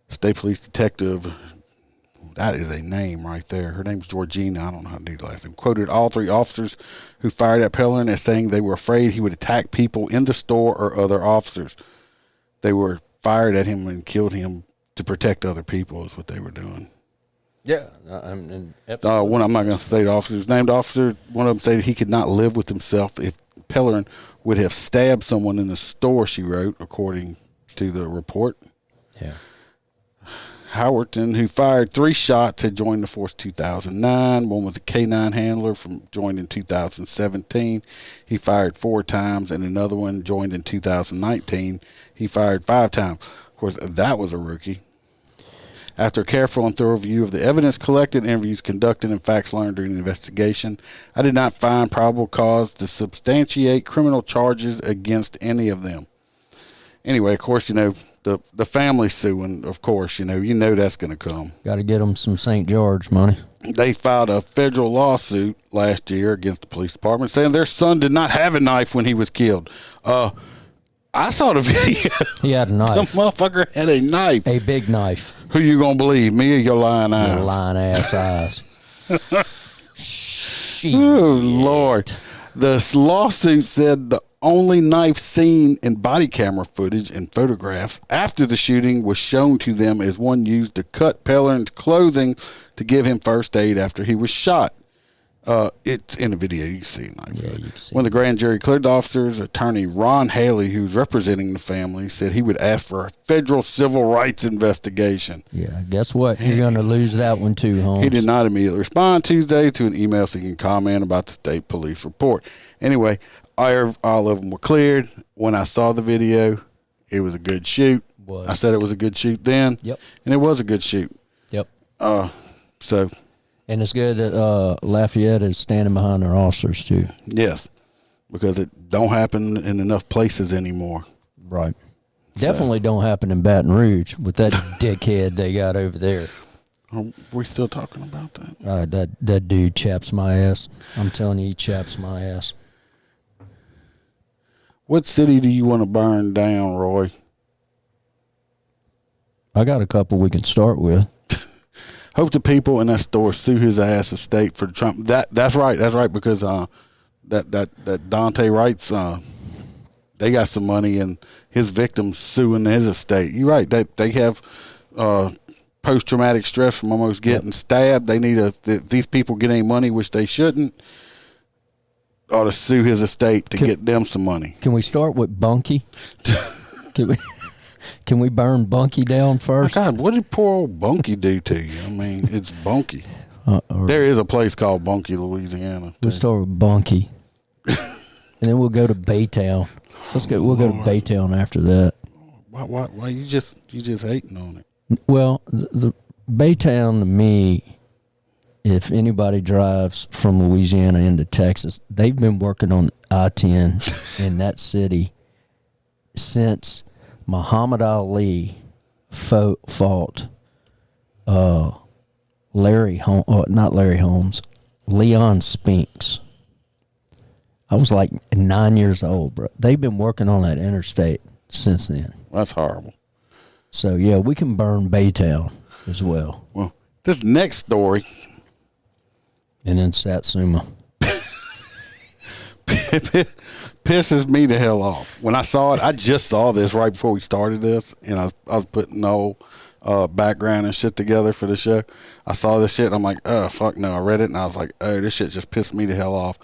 State Police Detective, that is a name right there. Her name's Georgina. I don't know how to do the last name. Quoted all 3 officers who fired at Pellerin as saying they were afraid he would attack people in the store or other officers. They were fired at him and killed him to protect other people is what they were doing. Yeah, I'm not going to say the officers. Named officer, one of them said he could not live with himself if Pellerin would have stabbed someone in the store, she wrote, according to the report. Yeah. Howerton, who fired 3 shots, had joined the force 2009. One was a K-9 handler joined in 2017. He fired 4 times, and another one joined in 2019. He fired 5 times. Of course, that was a rookie. After a careful and thorough review of the evidence collected, interviews conducted, and facts learned during the investigation, I did not find probable cause to substantiate criminal charges against any of them. Anyway, of course, the family suing, of course, that's going to come. Got to get them some St. George money. They filed a federal lawsuit last year against the police department saying their son did not have a knife when he was killed. I saw the video. He had a knife. The motherfucker had a knife. A big knife. Who you going to believe, me or your lying eyes? Your lying ass eyes. Shit. Oh, Lord. The lawsuit said the only knife seen in body camera footage and photographs after the shooting was shown to them as one used to cut Pellerin's clothing to give him first aid after he was shot. It's in the video. You can see a knife. Yeah, you can see. When the grand jury cleared the officers, attorney Ron Haley, who's representing the family, said he would ask for a federal civil rights investigation. Yeah, guess what? You're going to lose that one too, Holmes. He did not immediately respond Tuesday to an email seeking comment about the state police report. Anyway, all of them were cleared. When I saw the video, it was a good shoot. I said it was a good shoot then. Yep. And it was a good shoot. Yep. So. And it's good that Lafayette is standing behind their officers too. Yes, because it don't happen in enough places anymore. Right. Definitely don't happen in Baton Rouge with that dickhead they got over there. Are we still talking about that? That dude chaps my ass. I'm telling you, he chaps my ass. What city do you want to burn down, Roy? I got a couple we can start with. Hope the people in that store sue his ass estate for Trump. That's right. That's right. Because that Dante Wright's they got some money and his victims suing his estate. You're right. They have post traumatic stress from almost getting stabbed. They need these people get any money, which they shouldn't, ought to sue his estate to get them some money. Can we start with Bunky? Can we burn Bunky down first? Oh God, what did poor old Bunky do to you? I mean, it's Bunky. There is a place called Bunky, Louisiana. We'll start with Bunky, and then we'll go to Baytown. We'll go to Baytown after that. Why you just hating on it? Well, the Baytown to me, if anybody drives from Louisiana into Texas, they've been working on I-10 in that city since Muhammad Ali fought Leon Spinks. I was like 9 years old, bro. They've been working on that interstate since then. That's horrible. So, yeah, we can burn Baytown as well. Well, this next story. And then Satsuma. Pisses me the hell off. When I saw it, I just saw this right before we started this, and I was putting the whole background and shit together for the show. I saw this shit, and I'm like, oh, fuck no. I read it, and I was like, oh, this shit just pissed me the hell off.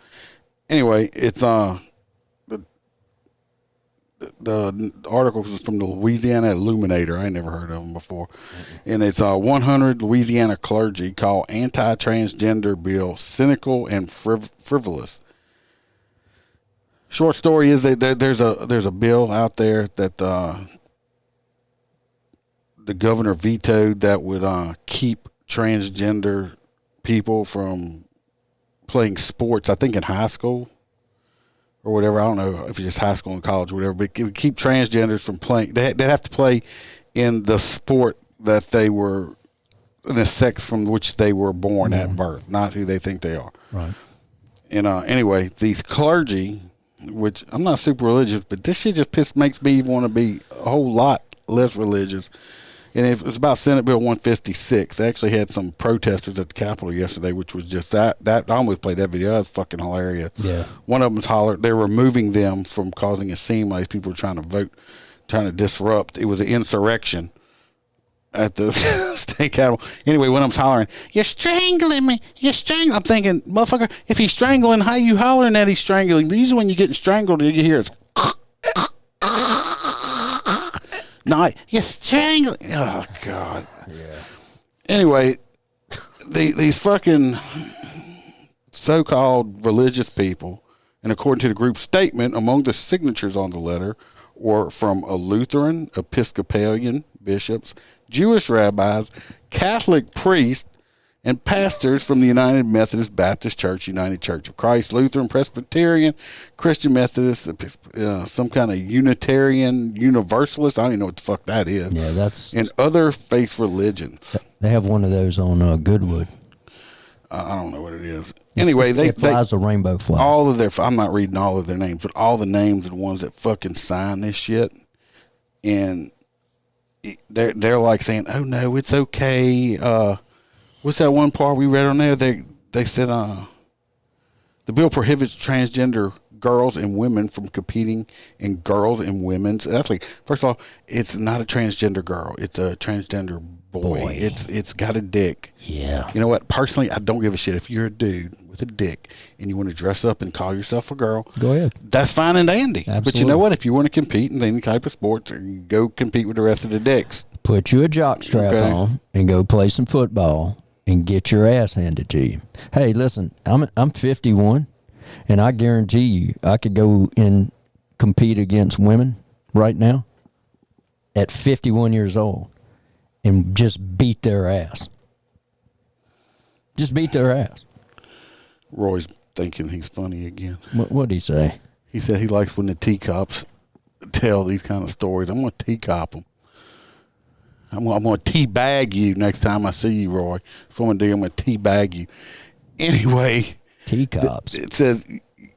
Anyway, it's the article is from the Louisiana Illuminator. I ain't never heard of them before. And it's 100 Louisiana clergy call anti-transgender bill cynical and frivolous. Short story is that there's a bill out there that the governor vetoed that would keep transgender people from playing sports, I think in high school or whatever. I don't know if it's just high school and college or whatever, but it would keep transgenders from playing. They'd have to play in the sport that they were the sex from which they were born at birth, not who they think they are. Right. And anyway, these clergy, which I'm not super religious, but this shit just makes me want to be a whole lot less religious. And it was about Senate Bill 156. They actually had some protesters at the Capitol yesterday, which was just that I almost played that video. That was fucking hilarious. Yeah. One of them's hollered. They're removing them from causing a scene like people were trying to vote, trying to disrupt. It was an insurrection at the state capitol. Anyway, when I'm hollering, "You're strangling me! You're strangling!" I'm thinking, motherfucker, if he's strangling, how you hollering that he's strangling? But usually when you're getting strangled, you hear it's. No, you're strangling. Oh God. Yeah. Anyway, these fucking so-called religious people, and according to the group's statement, among the signatures on the letter were from a Lutheran, Episcopalian bishops, Jewish rabbis, Catholic priests, and pastors from the United Methodist Baptist Church, United Church of Christ, Lutheran, Presbyterian, Christian Methodist, some kind of Unitarian, Universalist. I don't even know what the fuck that is. Yeah, that's... And other faith religions. They have one of those on Goodwood. I don't know what it is. Anyway, they flies a rainbow flag. All of their... I'm not reading all of their names, but all the names of the ones that fucking sign this shit. And they're like saying, "Oh, no, it's okay." What's that one part we read on there? They said the bill prohibits transgender girls and women from competing in girls and women's athletes. First of all, it's not a transgender girl. It's a transgender boy. It's got a dick. Yeah. You know what? Personally, I don't give a shit if you're a dude with a dick and you want to dress up and call yourself a girl. Go ahead. That's fine and dandy. Absolutely. But you know what? If you want to compete in any type of sports, go compete with the rest of the dicks. Put you a jock strap on and go play some football and get your ass handed to you. Hey, listen, I'm 51, and I guarantee you I could go and compete against women right now at 51 years old and just beat their ass. Just beat their ass. Roy's thinking he's funny again. What'd he say? He said he likes when the teacups tell these kind of stories. I'm going to teacup them. I'm going to teabag you next time I see you, Roy. If I'm going to do, I'm going to teabag you. Anyway. Teacups. It says,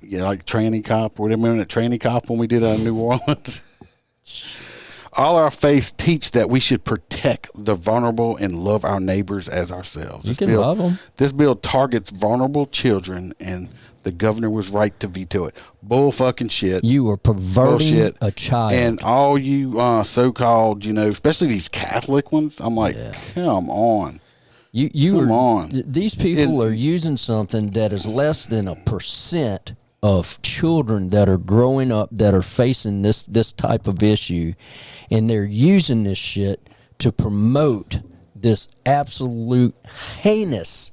like tranny cop or whatever. Remember that tranny cop when we did New Orleans? All our faiths teach that we should protect the vulnerable and love our neighbors as ourselves. You can love them. This bill targets vulnerable children, and the governor was right to veto it. Bull fucking shit. You are perverting a child. And all you so-called, especially these Catholic ones, I'm like, come on. Come on. These people are using something that is less than 1% of children that are growing up that are facing this type of issue, and they're using this shit to promote this absolute heinous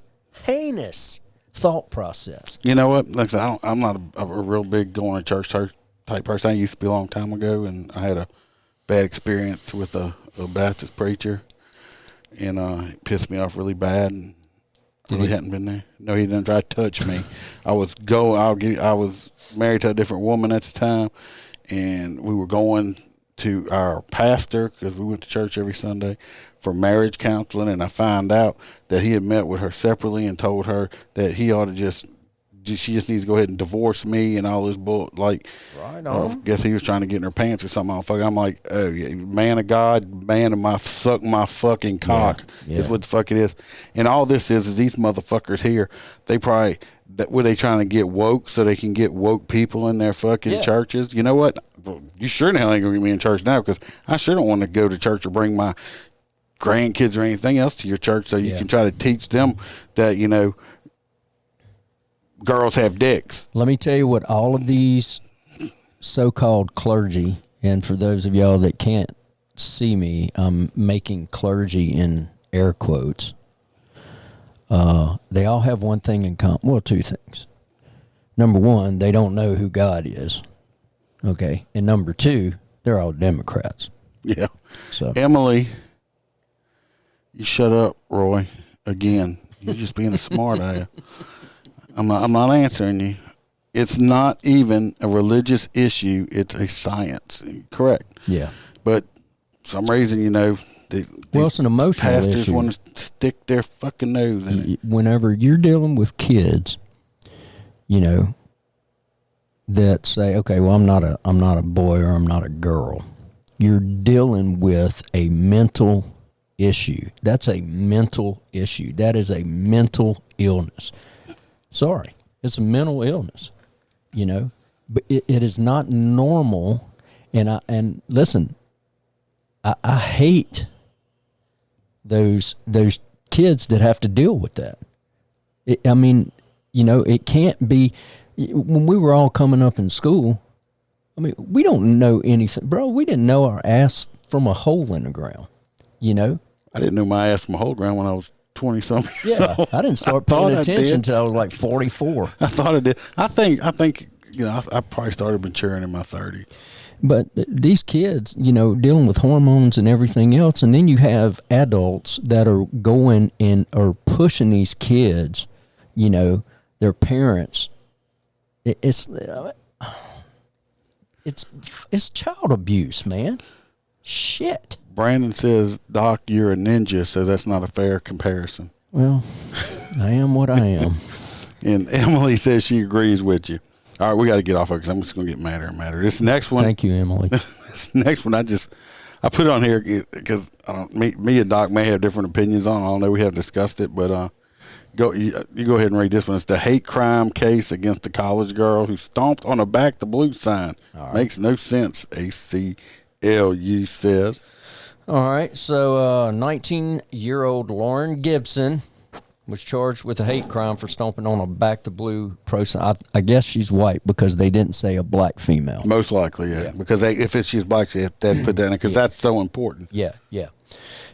thought process. You know what? Like I said, I'm not a real big going to church type person. I used to be a long time ago, and I had a bad experience with a Baptist preacher, and it pissed me off really bad. And really hadn't been there. No, he didn't try to touch me. I was married to a different woman at the time, and we were going to our pastor because we went to church every Sunday for marriage counseling, and I found out that he had met with her separately and told her that he ought to she just needs to go ahead and divorce me and all this bull. Like, right on. I guess he was trying to get in her pants or something. I'm like, oh, yeah, man of God, man of suck my fucking cock is what the fuck it is. And all this is these motherfuckers here, they probably, were they trying to get woke so they can get woke people in their fucking churches? You know what? You sure the hell ain't going to get me in church now, because I sure don't want to go to church or bring my grandkids or anything else to your church so you can try to teach them that, girls have dicks. Let me tell you what all of these so-called clergy, and for those of y'all that can't see me, I'm making clergy in air quotes. They all have one thing in common. Well, two things. Number one, they don't know who God is. Okay. And number two, they're all Democrats. Yeah. So Emily, you shut up, Roy. Again, you're just being a smart ass. I'm not answering you. It's not even a religious issue. It's a science. Correct. Yeah. But for some reason, It's an emotional pastors issue. want to stick their fucking nose in it. Whenever you're dealing with kids, that say, okay, well, I'm not a boy or I'm not a girl. You're dealing with a mental issue. That's a mental issue. That is a mental illness. Sorry, it's a mental illness. But it is not normal. And listen, I hate those kids that have to deal with that. It can't be. When we were all coming up in school, we don't know anything, bro. We didn't know our ass from a hole in the ground. I didn't know my ass from a hole ground when I was 20-something years old. I didn't start paying attention until I was like 44. I thought I did. I think I probably started maturing in my 30s. But these kids, dealing with hormones and everything else, and then you have adults that are going and are pushing these kids, their parents. It's child abuse, man. Shit. Brandon says, Doc, you're a ninja, so that's not a fair comparison. Well, I am what I am. And Emily says she agrees with you. All right, we got to get off of it because I'm just going to get madder and madder. This next one. Thank you, Emily. This next one, I put it on here because me and Doc may have different opinions on it. I don't know. We haven't discussed it, but you go ahead and read this one. It's the hate crime case against the college girl who stomped on a Back the Blue sign. Right. Makes no sense, ACLU says. All right, so 19-year-old Lauren Gibson was charged with a hate crime for stomping on a Back the Blue pro sign. I guess she's white because they didn't say a black female. Most likely, yeah. Because if she's black, they have to put that in because that's so important. Yeah.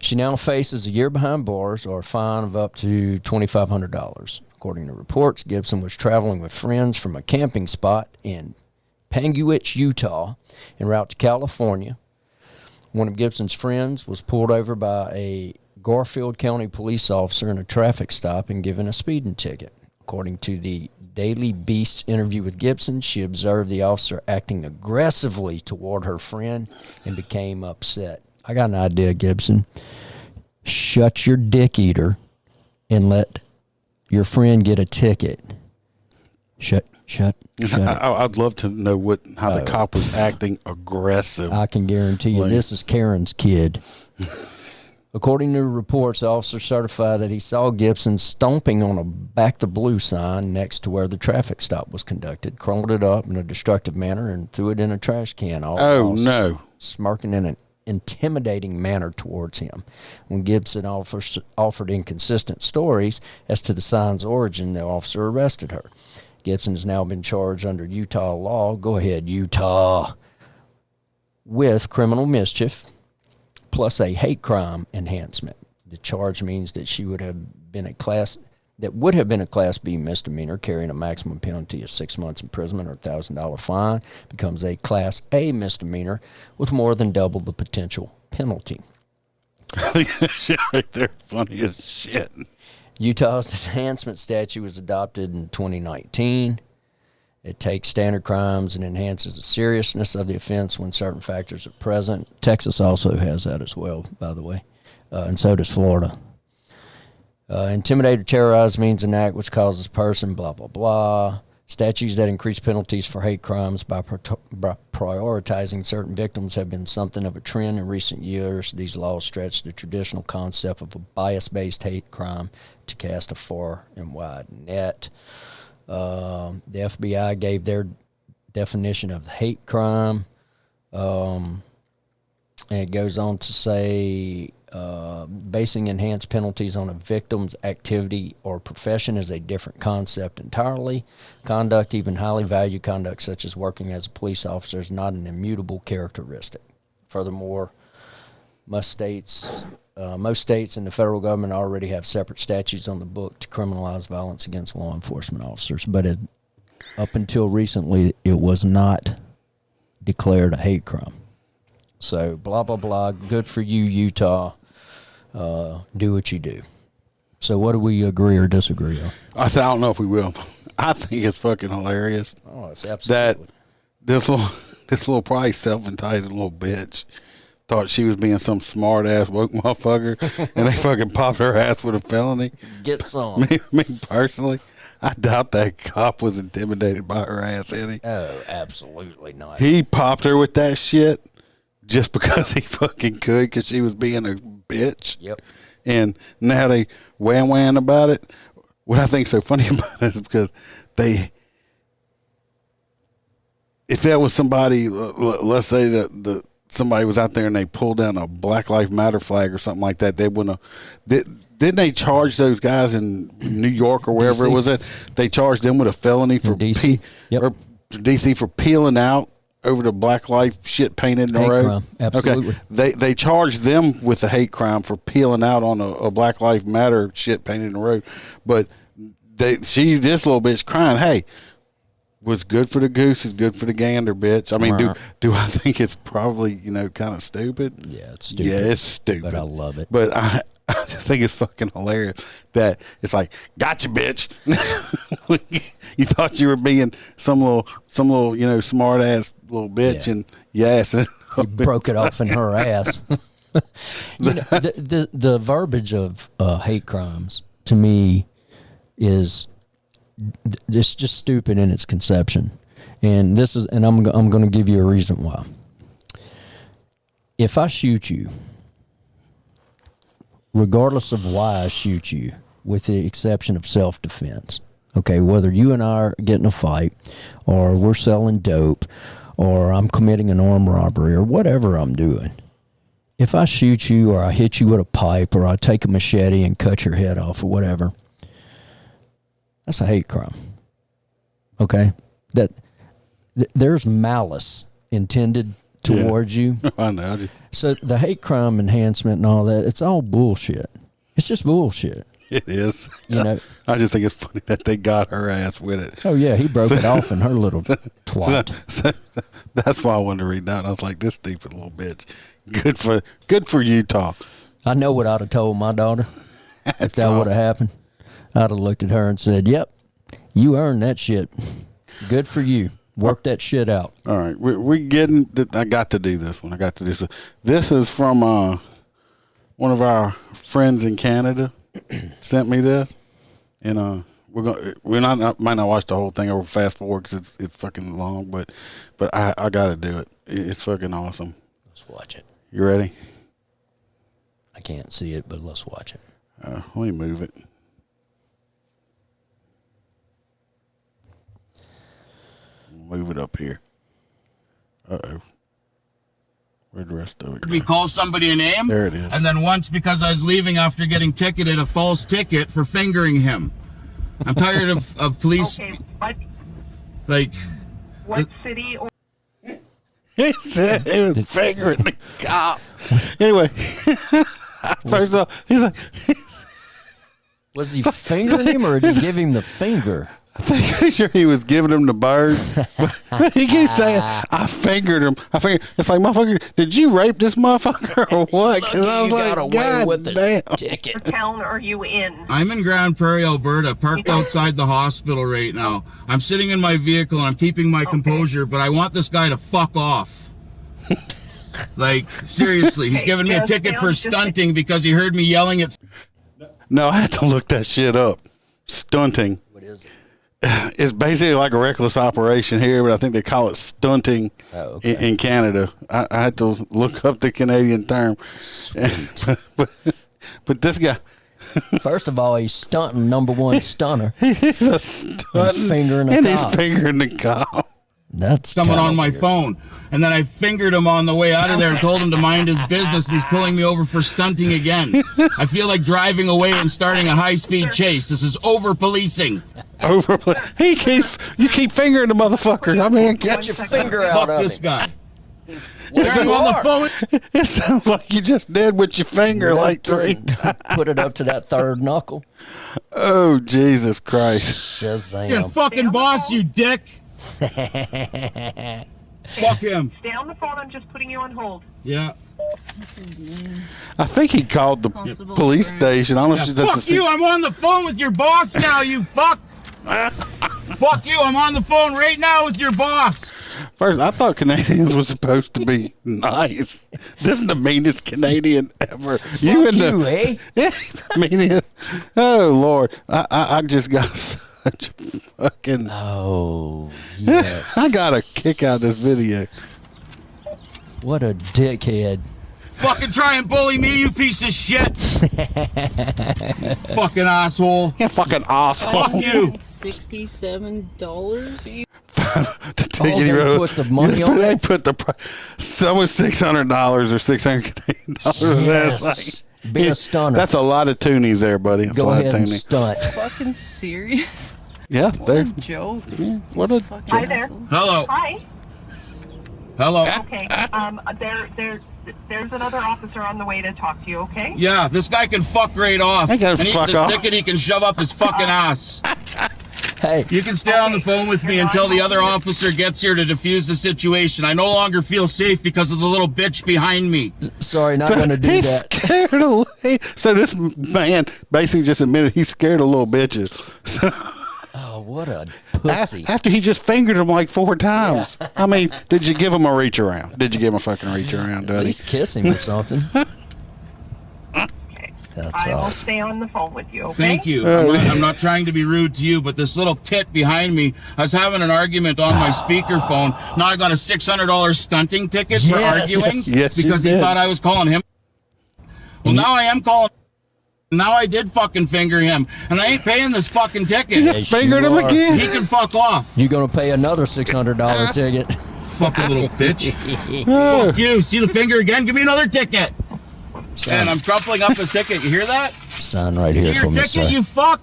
She now faces a year behind bars or a fine of up to $2,500. According to reports, Gibson was traveling with friends from a camping spot in Panguitch, Utah, en route to California. One of Gibson's friends was pulled over by a Garfield County police officer in a traffic stop and given a speeding ticket. According to the Daily Beast's interview with Gibson, she observed the officer acting aggressively toward her friend and became upset. I got an idea, Gibson. Shut your dick eater and let your friend get a ticket. Shut it. I'd love to know how the cop was acting aggressive. I can guarantee you this is Karen's kid. According to reports, the officer certified that he saw Gibson stomping on a Back the Blue sign next to where the traffic stop was conducted, crumbled it up in a destructive manner, and threw it in a trash can. No. Smirking in an intimidating manner towards him. When Gibson offered inconsistent stories as to the sign's origin, the officer arrested her. Gibson has now been charged under Utah law, go ahead, Utah, with criminal mischief, plus a hate crime enhancement. The charge means that she would have been a Class B misdemeanor, carrying a maximum penalty of 6 months imprisonment or $1,000 fine, becomes a Class A misdemeanor with more than double the potential penalty. That shit right there, funny as shit. Utah's enhancement statute was adopted in 2019. It takes standard crimes and enhances the seriousness of the offense when certain factors are present. Texas also has that as well, by the way, and so does Florida. Intimidate or terrorize means an act which causes a person, blah, blah, blah. Statutes that increase penalties for hate crimes by prioritizing certain victims have been something of a trend in recent years. These laws stretch the traditional concept of a bias-based hate crime to cast a far and wide net. The FBI gave their definition of hate crime, and it goes on to say basing enhanced penalties on a victim's activity or profession is a different concept entirely. Conduct, even highly valued conduct such as working as a police officer, is not an immutable characteristic. Furthermore, most states and the federal government already have separate statutes on the book to criminalize violence against law enforcement officers, but up until recently, it was not declared a hate crime. So, blah, blah, blah. Good for you, Utah. Do what you do. So, what do we agree or disagree on? I don't know if we will. I think it's fucking hilarious. Oh, it's absolutely. That this little probably self-entitled little bitch thought she was being some smart ass woke motherfucker, and they fucking popped her ass with a felony. Get some. Me personally, I doubt that cop was intimidated by her ass, Eddie. Oh, absolutely not. He popped her with that shit just because he fucking could, because she was being a bitch. Yep. And now they wham about it. What I think so funny about it is because if that was somebody, let's say that somebody was out there and they pulled down a Black Lives Matter flag or something like that, they wouldn't have. Didn't they charge those guys in New York or wherever DC. it was at? They charged them with a felony for DC. or DC for peeling out over the Black Life shit painted in the Hate road. crime. Absolutely. Okay. They charged them with a hate crime for peeling out on a Black Lives Matter shit painted in the road. But this little bitch crying, hey, what's good for the goose is good for the gander, bitch. I mean, do I think it's probably, kind of stupid? Yeah, it's stupid. Yeah, it's stupid. But I love it. But I just think it's fucking hilarious that it's like, gotcha, bitch. You thought you were being some little, smart ass little bitch, and yes, he broke it off in her ass. The verbiage of hate crimes to me is it's just stupid in its conception, and I'm going to give you a reason why. If I shoot you, regardless of why I shoot you, with the exception of self-defense, okay, whether you and I are getting a fight, or we're selling dope, or I'm committing an armed robbery, or whatever I'm doing, if I shoot you, or I hit you with a pipe, or I take a machete and cut your head off, or whatever, that's a hate crime. Okay? There's malice intended towards you. I know. So the hate crime enhancement and all that, it's all bullshit. It's just bullshit. It is. I just think it's funny that they got her ass with it. Oh, yeah, he broke it off in her little twat. So that's why I wanted to read that. I was like, this stupid little bitch. Good for Utah. I know what I'd have told my daughter if that would have happened. I'd have looked at her and said, yep, you earned that shit. Good for you. Work that shit out. All right. We're getting – I got to do this one. I got to do this. This is from one of our friends in Canada sent me this. And we might not watch the whole thing over fast forward because it's fucking long, but I got to do it. It's fucking awesome. Let's watch it. You ready? I can't see it, but let's watch it. Let me move it. Move it up here. Uh-oh. Where'd the rest of it go? We call somebody a name. There it is. And then once, because I was leaving after getting ticketed, a false ticket for fingering him. I'm tired of police. Okay, what? Like. What city or? He said he was fingering the cop. Anyway. First off, he's like. Was he fingering him or did he give him the finger? I'm pretty sure he was giving him the bird. But he keeps saying, I fingered him. It's like, motherfucker, did you rape this motherfucker or what? Because I was like, God damn. Ticket. What town are you in? I'm in Grand Prairie, Alberta, parked outside the hospital right now. I'm sitting in my vehicle and I'm keeping my composure, but I want this guy to fuck off. Like, seriously, he's giving me a ticket for stunting because he heard me yelling at... No, I had to look that shit up. Stunting. What is it? It's basically like a reckless operation here, but I think they call it stunting in Canada. I had to look up the Canadian term. But this guy... First of all, he's stunting #1 stunner. He's a stunting. Fingering a and cop. he's fingering the cop. That's someone on my phone. And then I fingered him on the way out of there and told him to mind his business, and he's pulling me over for stunting again. I feel like driving away and starting a high-speed chase. This is over-policing. You keep fingering the motherfucker. I mean, get your finger out of this guy. There you on are. the phone. It sounds like you just did with your finger like 3 times. Put it up to that third knuckle. Oh, Jesus Christ. Shazam. You're fucking boss, you dick. Fuck him. Stay on the phone. I'm just putting you on hold. Yeah. I think he called the police station. I don't know if that's fuck you. I'm on the phone with your boss now, you fuck. Fuck you. I'm on the phone right now with your boss. First, I thought Canadians were supposed to be nice. This is the meanest Canadian ever. eh? Yeah, meanest. Oh Lord, I just got such a fucking. Oh yes. I got a kick out of this video. What a dickhead. Fucking try and bully me, you piece of shit. You fucking asshole. You fucking asshole. Fuck you. $67. The ticket he they wrote. put the money on They it? put the some was $600 or $600 Canadian dollars. Yes. Be a stunner. That's a lot of toonies there, buddy. That's a Go lot ahead of and toonies. stunt. Fucking serious? Yeah, they're Joke. what a Hi there. Hello. Hi. Hello. Okay. There's another officer on the way to talk to you. Okay. Yeah, this guy can fuck right off. I gotta and fuck this off. ticket he can shove up his fucking ass. Hey, You can stay on the phone with me until the other officer gets here to defuse the situation. I no longer feel safe because of the little bitch behind me. sorry, not going to do he's that. scared of. So this man basically just admitted he's scared of little bitches. So, Oh, what a pussy. after he just fingered him like 4 times. I mean, did you give him a reach around? Did you give him a fucking reach around, At Daddy? least kiss him or something. That's I will awesome. stay on the phone with you. Okay. Thank you. I'm not trying to be rude to you, but this little tit behind me, I was having an argument on my speakerphone. Now I got a $600 stunting ticket for Yes. arguing Yes, you because he did. thought I was calling him. Well, now I am calling. Now I did fucking finger him, and I ain't paying this fucking ticket. Yes, Fingered you him are. again. He can fuck off. You're going to pay another $600 ticket. Fucking little bitch. Fuck you. See the finger again? Give me another ticket. And I'm crumpling up his ticket. You hear that? Sign right See here your for me, ticket, sir. you fuck.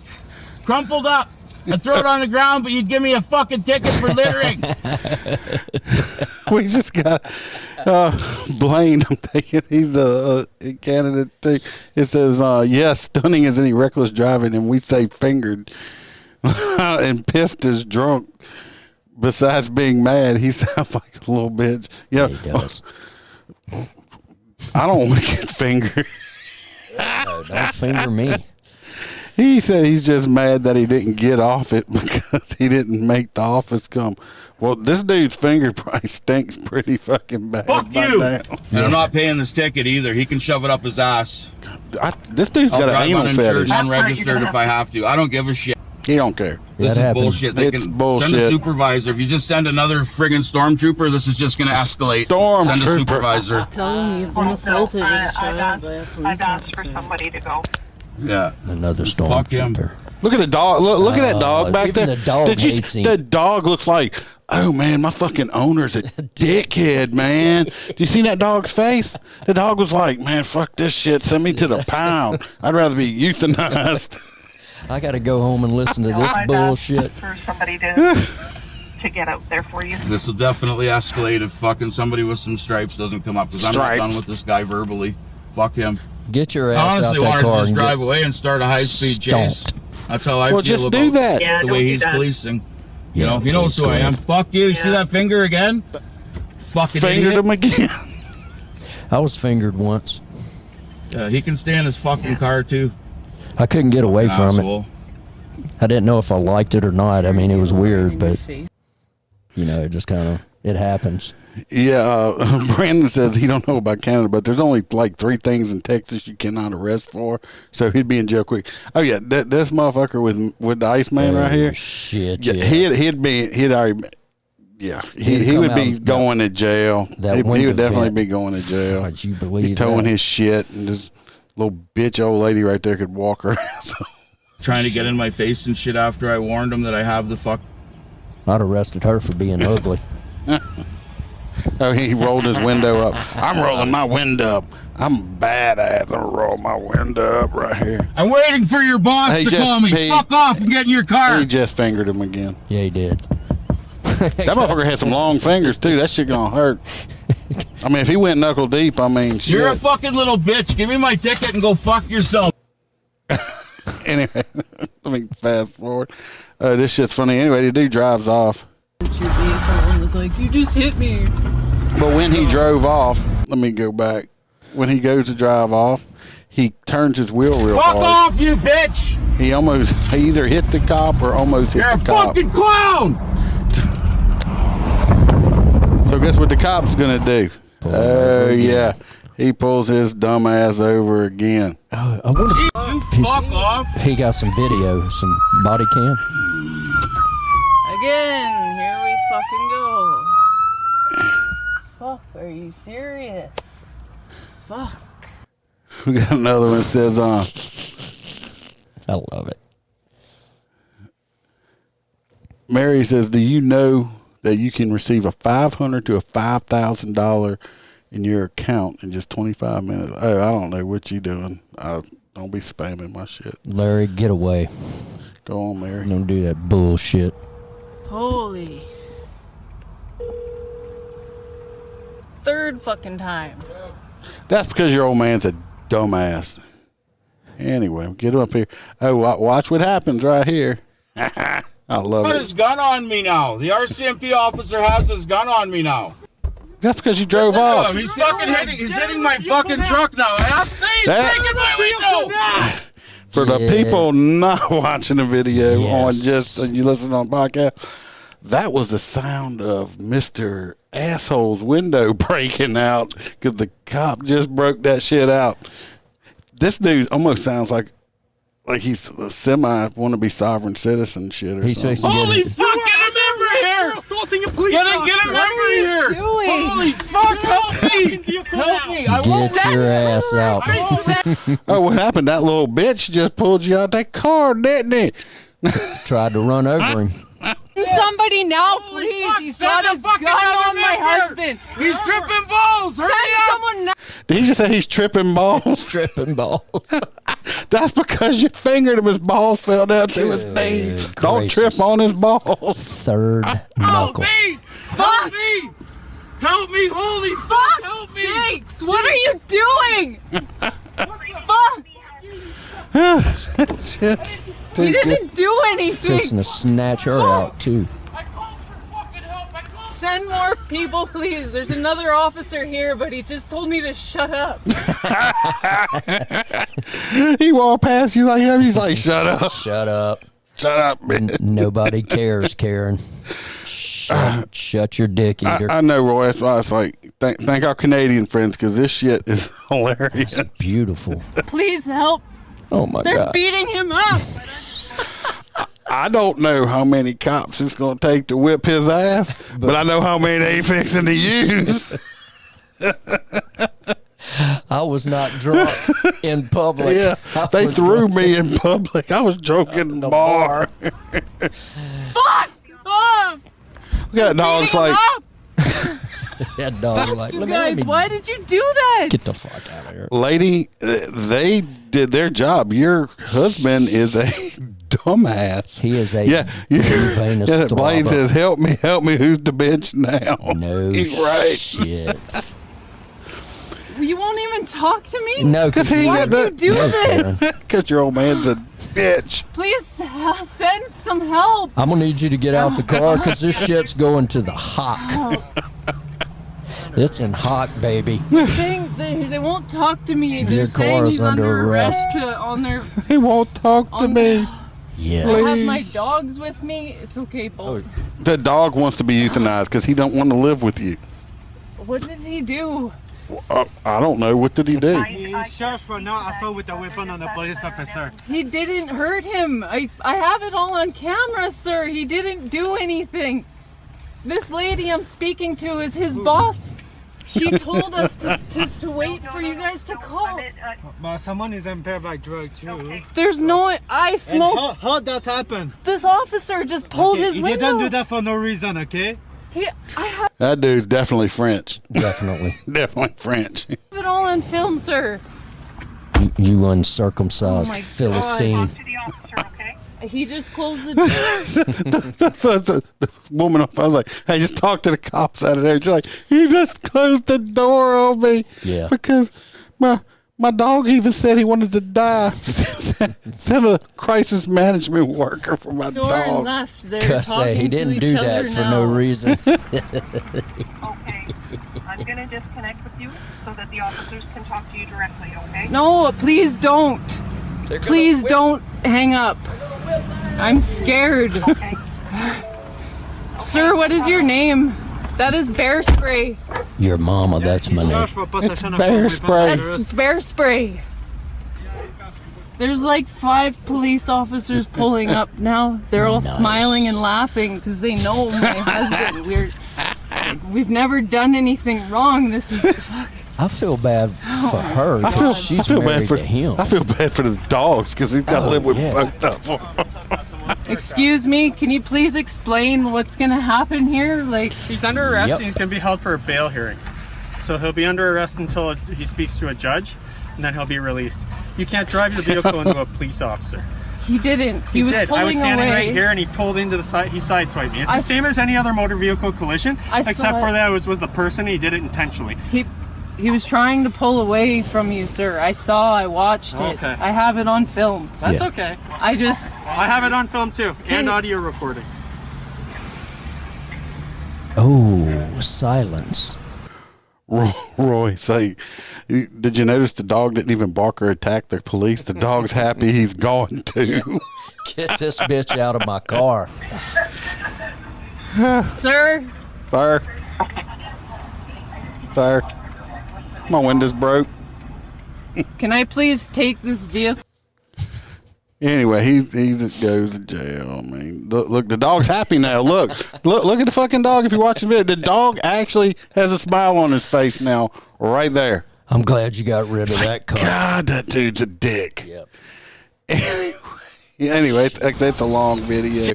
Crumpled up. And throw it on the ground, but you'd give me a fucking ticket for littering. We just got Blaine. I'm thinking he's the candidate thing. It says, yes, stunning is any reckless driving, and we say fingered. And pissed is drunk. Besides being mad, he sounds like a little bitch. Yeah, He does. I don't want to get fingered. No, don't finger me. He said he's just mad that he didn't get off it because he didn't make the office come. Well, this dude's finger probably stinks pretty fucking bad. Fuck by you. now. And I'm not paying this ticket either. He can shove it up his ass. This dude's I'll got an drive anal uninsured fetish. and unregistered if I have to. I don't give a shit. He don't care. This That is happens. bullshit. They It's can bullshit. Send a supervisor. If you just send another friggin' stormtrooper, this is just going to escalate. Send a Stormtrooper. supervisor. Tell him you've been Oh, no, assaulted as a I've child by a asked, police I've asked for officer. somebody to go. Yeah. Another Fuck him. stormtrooper. Look at the dog. Look at that dog back even there. the dog Did you? hates him. The dog looks like, oh man, my fucking owner's a dickhead, man. Do you see that dog's face? The dog was like, man, fuck this shit. Send me to the pound. I'd rather be euthanized. I got to go home and listen to No, this I've bullshit. asked for somebody to get out there for you. This will definitely escalate if fucking somebody with some stripes doesn't come up because I'm not Stripes. done with this guy verbally. Fuck him. Get your I ass out honestly that wanted to car just and drive get away and start a high-speed chase. stomped. That's how I Well, feel just about do that. Yeah, the don't way do he's that. policing. You Yeah, know, he knows please who I go am. ahead. Fuck you. See Yeah. that finger again? Fucking Fingered idiot. him again. I was fingered once. He can stay in his fucking car too. I couldn't get away from it. Asshole. I didn't know if I liked it or not. I mean, it was weird, but you know, it just kind of it happens. Yeah, Brandon says he don't know about Canada, but there's only like 3 things in Texas you cannot arrest for, so he'd be in jail quick. Oh yeah, this motherfucker with the Iceman right here. Shit, Yeah, yeah. he'd already. Yeah, He'd he come would be out going to jail. that He window would definitely vent. be going to jail. God, you believe He's towing that? his shit, and this little bitch old lady right there could walk her ass. Trying to get in my face and shit after I warned him that I have the fuck. I'd arrested her for being ugly. Oh, he rolled his window up. I'm rolling my window up. I'm badass. I'm gonna roll my window up right here. I'm waiting for your boss Hey, to just call me. pee. Fuck off and get in your car. He just fingered him again. Yeah, he did. That motherfucker had some long fingers too. That shit gonna hurt. I mean, if he went knuckle deep, I mean, shit. You're a fucking little bitch. Give me my ticket and go fuck yourself. Anyway, let me fast forward. This shit's funny. Anyway, the dude drives off. Your vehicle and was like, you just hit me. But when he drove off, let me go back. When he goes to drive off, he turns his wheel real Fuck hard. off, you bitch. He either hit the cop or almost hit You're a the cop. fucking clown. So guess what the cop's gonna do? Oh yeah, he pulls his dumb ass over again. I wonder Fuck off. if he got some video, some body cam. Again, here we fucking go. Fuck, are you serious? Fuck. We got another one that says I love it. Mary says, do you know that you can receive a $500 to a $5,000 in your account in just 25 minutes? Oh, I don't know what you doing. Don't be spamming my shit. Larry, get away. Go on, Mary. Don't do that bullshit. Holy. Third fucking time. That's because your old man's a dumbass. Anyway, get up here. Oh, watch what happens right here. I love Put it. his gun on me now. The RCMP officer has his gun on me now. That's because you drove Listen to off. him. He's fucking hitting my fucking truck now. He's breaking my window. For the people not watching the video on Yes. you listen on podcast, that was the sound of Mr. Asshole's window breaking out because the cop just broke that shit out. This dude almost sounds like he's a wannabe sovereign citizen shit or He's something. fixing to Holy get fuck, get him over here. Assaulting a police Get him over here. Doing? Holy fuck, help me. Help me. I won't. Get your ass out. Oh, what happened? That little bitch just pulled you out that car, didn't he? Tried to run over him. Somebody now, Holy please. fuck, He's send got a his gun fucking on other my member. husband. He's tripping balls. Hurry Send up. someone now. Did he just say he's tripping balls? Tripping balls. That's because you fingered him. His balls fell down to his knees. Don't trip on his balls. Third Help knuckle. me. Help me. Help me. Holy fuck. Help me. Sakes, what are you doing? Fuck. Shit. He doesn't do anything. Fixing to snatch her out, too. I called for fucking help. I called. Send more people, please. There's another officer here, but he just told me to shut up. He walked past you like him. He's like, shut up. Shut up. Shut up, man. Nobody cares, Karen. Shut your dick eater. I know, Roy. That's why it's like, thank our Canadian friends because this shit is hilarious. It's beautiful. Please help. Oh, my They're God. beating him up. I don't know how many cops it's going to take to whip his ass, but I know how many they fixing to use. I was not drunk in public. Yeah, they threw me in public. I was drunk in the bar. Fuck! Oh, Look at that dog's beating him like, up. That dog was like, You let me guys, why did you do that? get the fuck out of here. lady, they did their job. Your husband is a dumbass. He is a Yeah, Venus yeah. Blaine throbber. says, "Help me! Who's the bitch now?" No He's right. shit. You won't even talk to me? No, Because he Why got did you do No, this? Karen. Because your old man's a bitch. Please send some help. I'm gonna need you to get out the car because this shit's going to the hock. It's in hock, baby. They won't talk to me. They're Your saying car is he's under arrest. on their. He won't talk to me. Yeah. I have my Please. dogs with me. It's okay, both. The dog wants to be euthanized because he don't want to live with you. What did he do? I don't know. What did he do? He's charged for not assault with a weapon on a police officer. He didn't hurt him. I have it all on camera, sir. He didn't do anything. This lady I'm speaking to is his boss. She told us to wait for you guys to call. But someone is impaired by drug too. There's no. I And smoked. how that happen? This officer just pulled his He window. didn't do that for no reason, okay? I have That dude's definitely French. Definitely. Definitely French. it all on film, sir. You uncircumcised Oh my Philistine. Talk to the officer, okay? He just closed the door. That's the woman. I was like, "Hey, just talk to the cops out of there." She's like, "You just closed the door on me." Yeah. Because my dog even said he wanted to die. Sent a crisis management worker for my Door dog. left. They're Cuss talking say he to didn't each do other that for now. no reason. Okay. I'm going to disconnect with you so that the officers can talk to you directly, okay? No, please don't. Please don't hang up. I'm scared. Okay. Sir, what is your name? That is bear spray. Your mama, that's my name. It's bear spray. That's bear spray. There's like 5 police officers pulling up now. They're all smiling and laughing because they know my husband. We've never done anything wrong. This is. I feel bad for her. She's married to him. I feel bad for the dogs because he's got to live with both of them. Excuse me, can you please explain what's gonna happen here? Like, he's under arrest and he's gonna be held for a bail hearing. So he'll be under arrest until he speaks to a judge, and then he'll be released. You can't drive your vehicle into a police officer. He didn't. He was did. pulling I was standing away. right here and he pulled into the side. He sideswiped me. It's the same as any other motor vehicle collision, except for that it was with the person. He did it intentionally. He was trying to pull away from you, sir. I watched it. Okay. I have it on film. That's okay. I have it on film too, and audio recording. Oh, silence. Roy, say, did you notice the dog didn't even bark or attack the police? The dog's happy he's gone too. Get this bitch out of my car. Sir? Sir? My window's broke. Can I please take this vehicle? Anyway, he goes to jail. I mean, look, the dog's happy now. Look at the fucking dog. If you're watching the video, the dog actually has a smile on his face now, right there. I'm glad you got rid of that car. God, that dude's a dick. Yep. Anyway, it's a long video.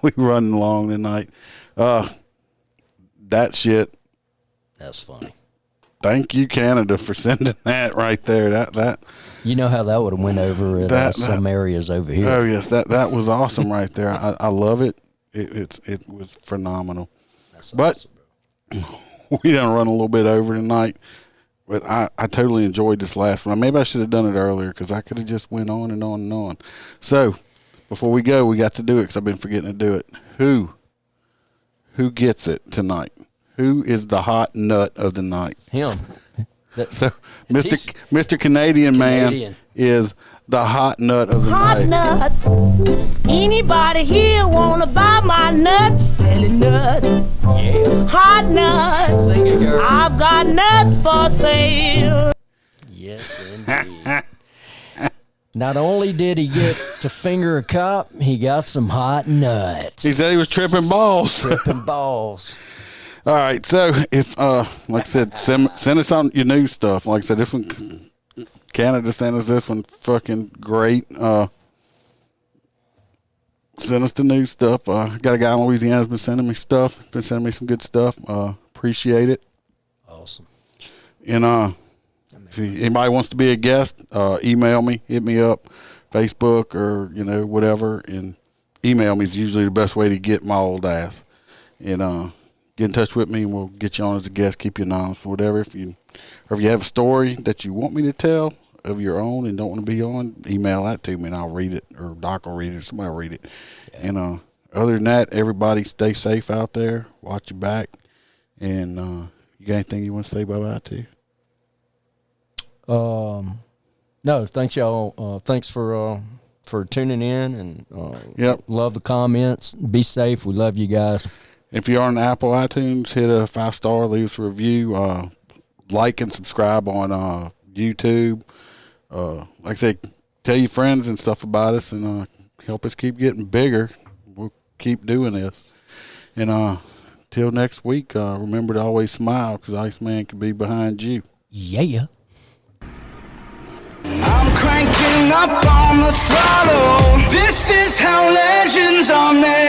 We run long tonight. That shit. That's funny. Thank you, Canada, for sending that right there. That you know how that would have went over in some areas over here. Oh yes, that was awesome right there. I love it. It was phenomenal. That's but awesome, we done run a little bit over tonight. But I totally enjoyed this last one. Maybe I should have done it earlier because I could have just went on and on and on. So before we go, we got to do it because I've been forgetting to do it. Who gets it tonight? Who is the hot nut of the night? Him. So Mr. Canadian Man is the hot nut of the night. Hot nuts. Anybody here wanna buy my nuts? Selling nuts. Yeah. Hot nuts. Sing it, girl. I've got nuts for sale. Yes, indeed. Not only did he get to finger a cop, he got some hot nuts. He said he was tripping balls. Tripping balls. All right, so if like I said, send us on your new stuff. Like I said, this one, Canada sent us this one, fucking great. Send us the new stuff. Got a guy in Louisiana who's been sending me stuff. Been sending me some good stuff. Appreciate it. Awesome. And if anybody wants to be a guest, email me, hit me up, Facebook or whatever, and email me is usually the best way to get my old ass. And get in touch with me, and we'll get you on as a guest. Keep you anonymous or whatever. If you have a story that you want me to tell of your own and don't want to be on, email that to me, and I'll read it, or Doc will read it, or somebody will read it. Yeah. And other than that, everybody stay safe out there. Watch your back. And you got anything you want to say bye-bye to? No, thanks, y'all. Thanks for tuning in, and yep. Love the comments. Be safe. We love you guys. If you're on Apple iTunes, hit a 5-star, leave us a review, like and subscribe on YouTube. Like I said, tell your friends and stuff about us, and help us keep getting bigger. We'll keep doing this. And till next week, remember to always smile, because Iceman could be behind you. Yeah. I'm cranking up on the throttle. This is how legends are made.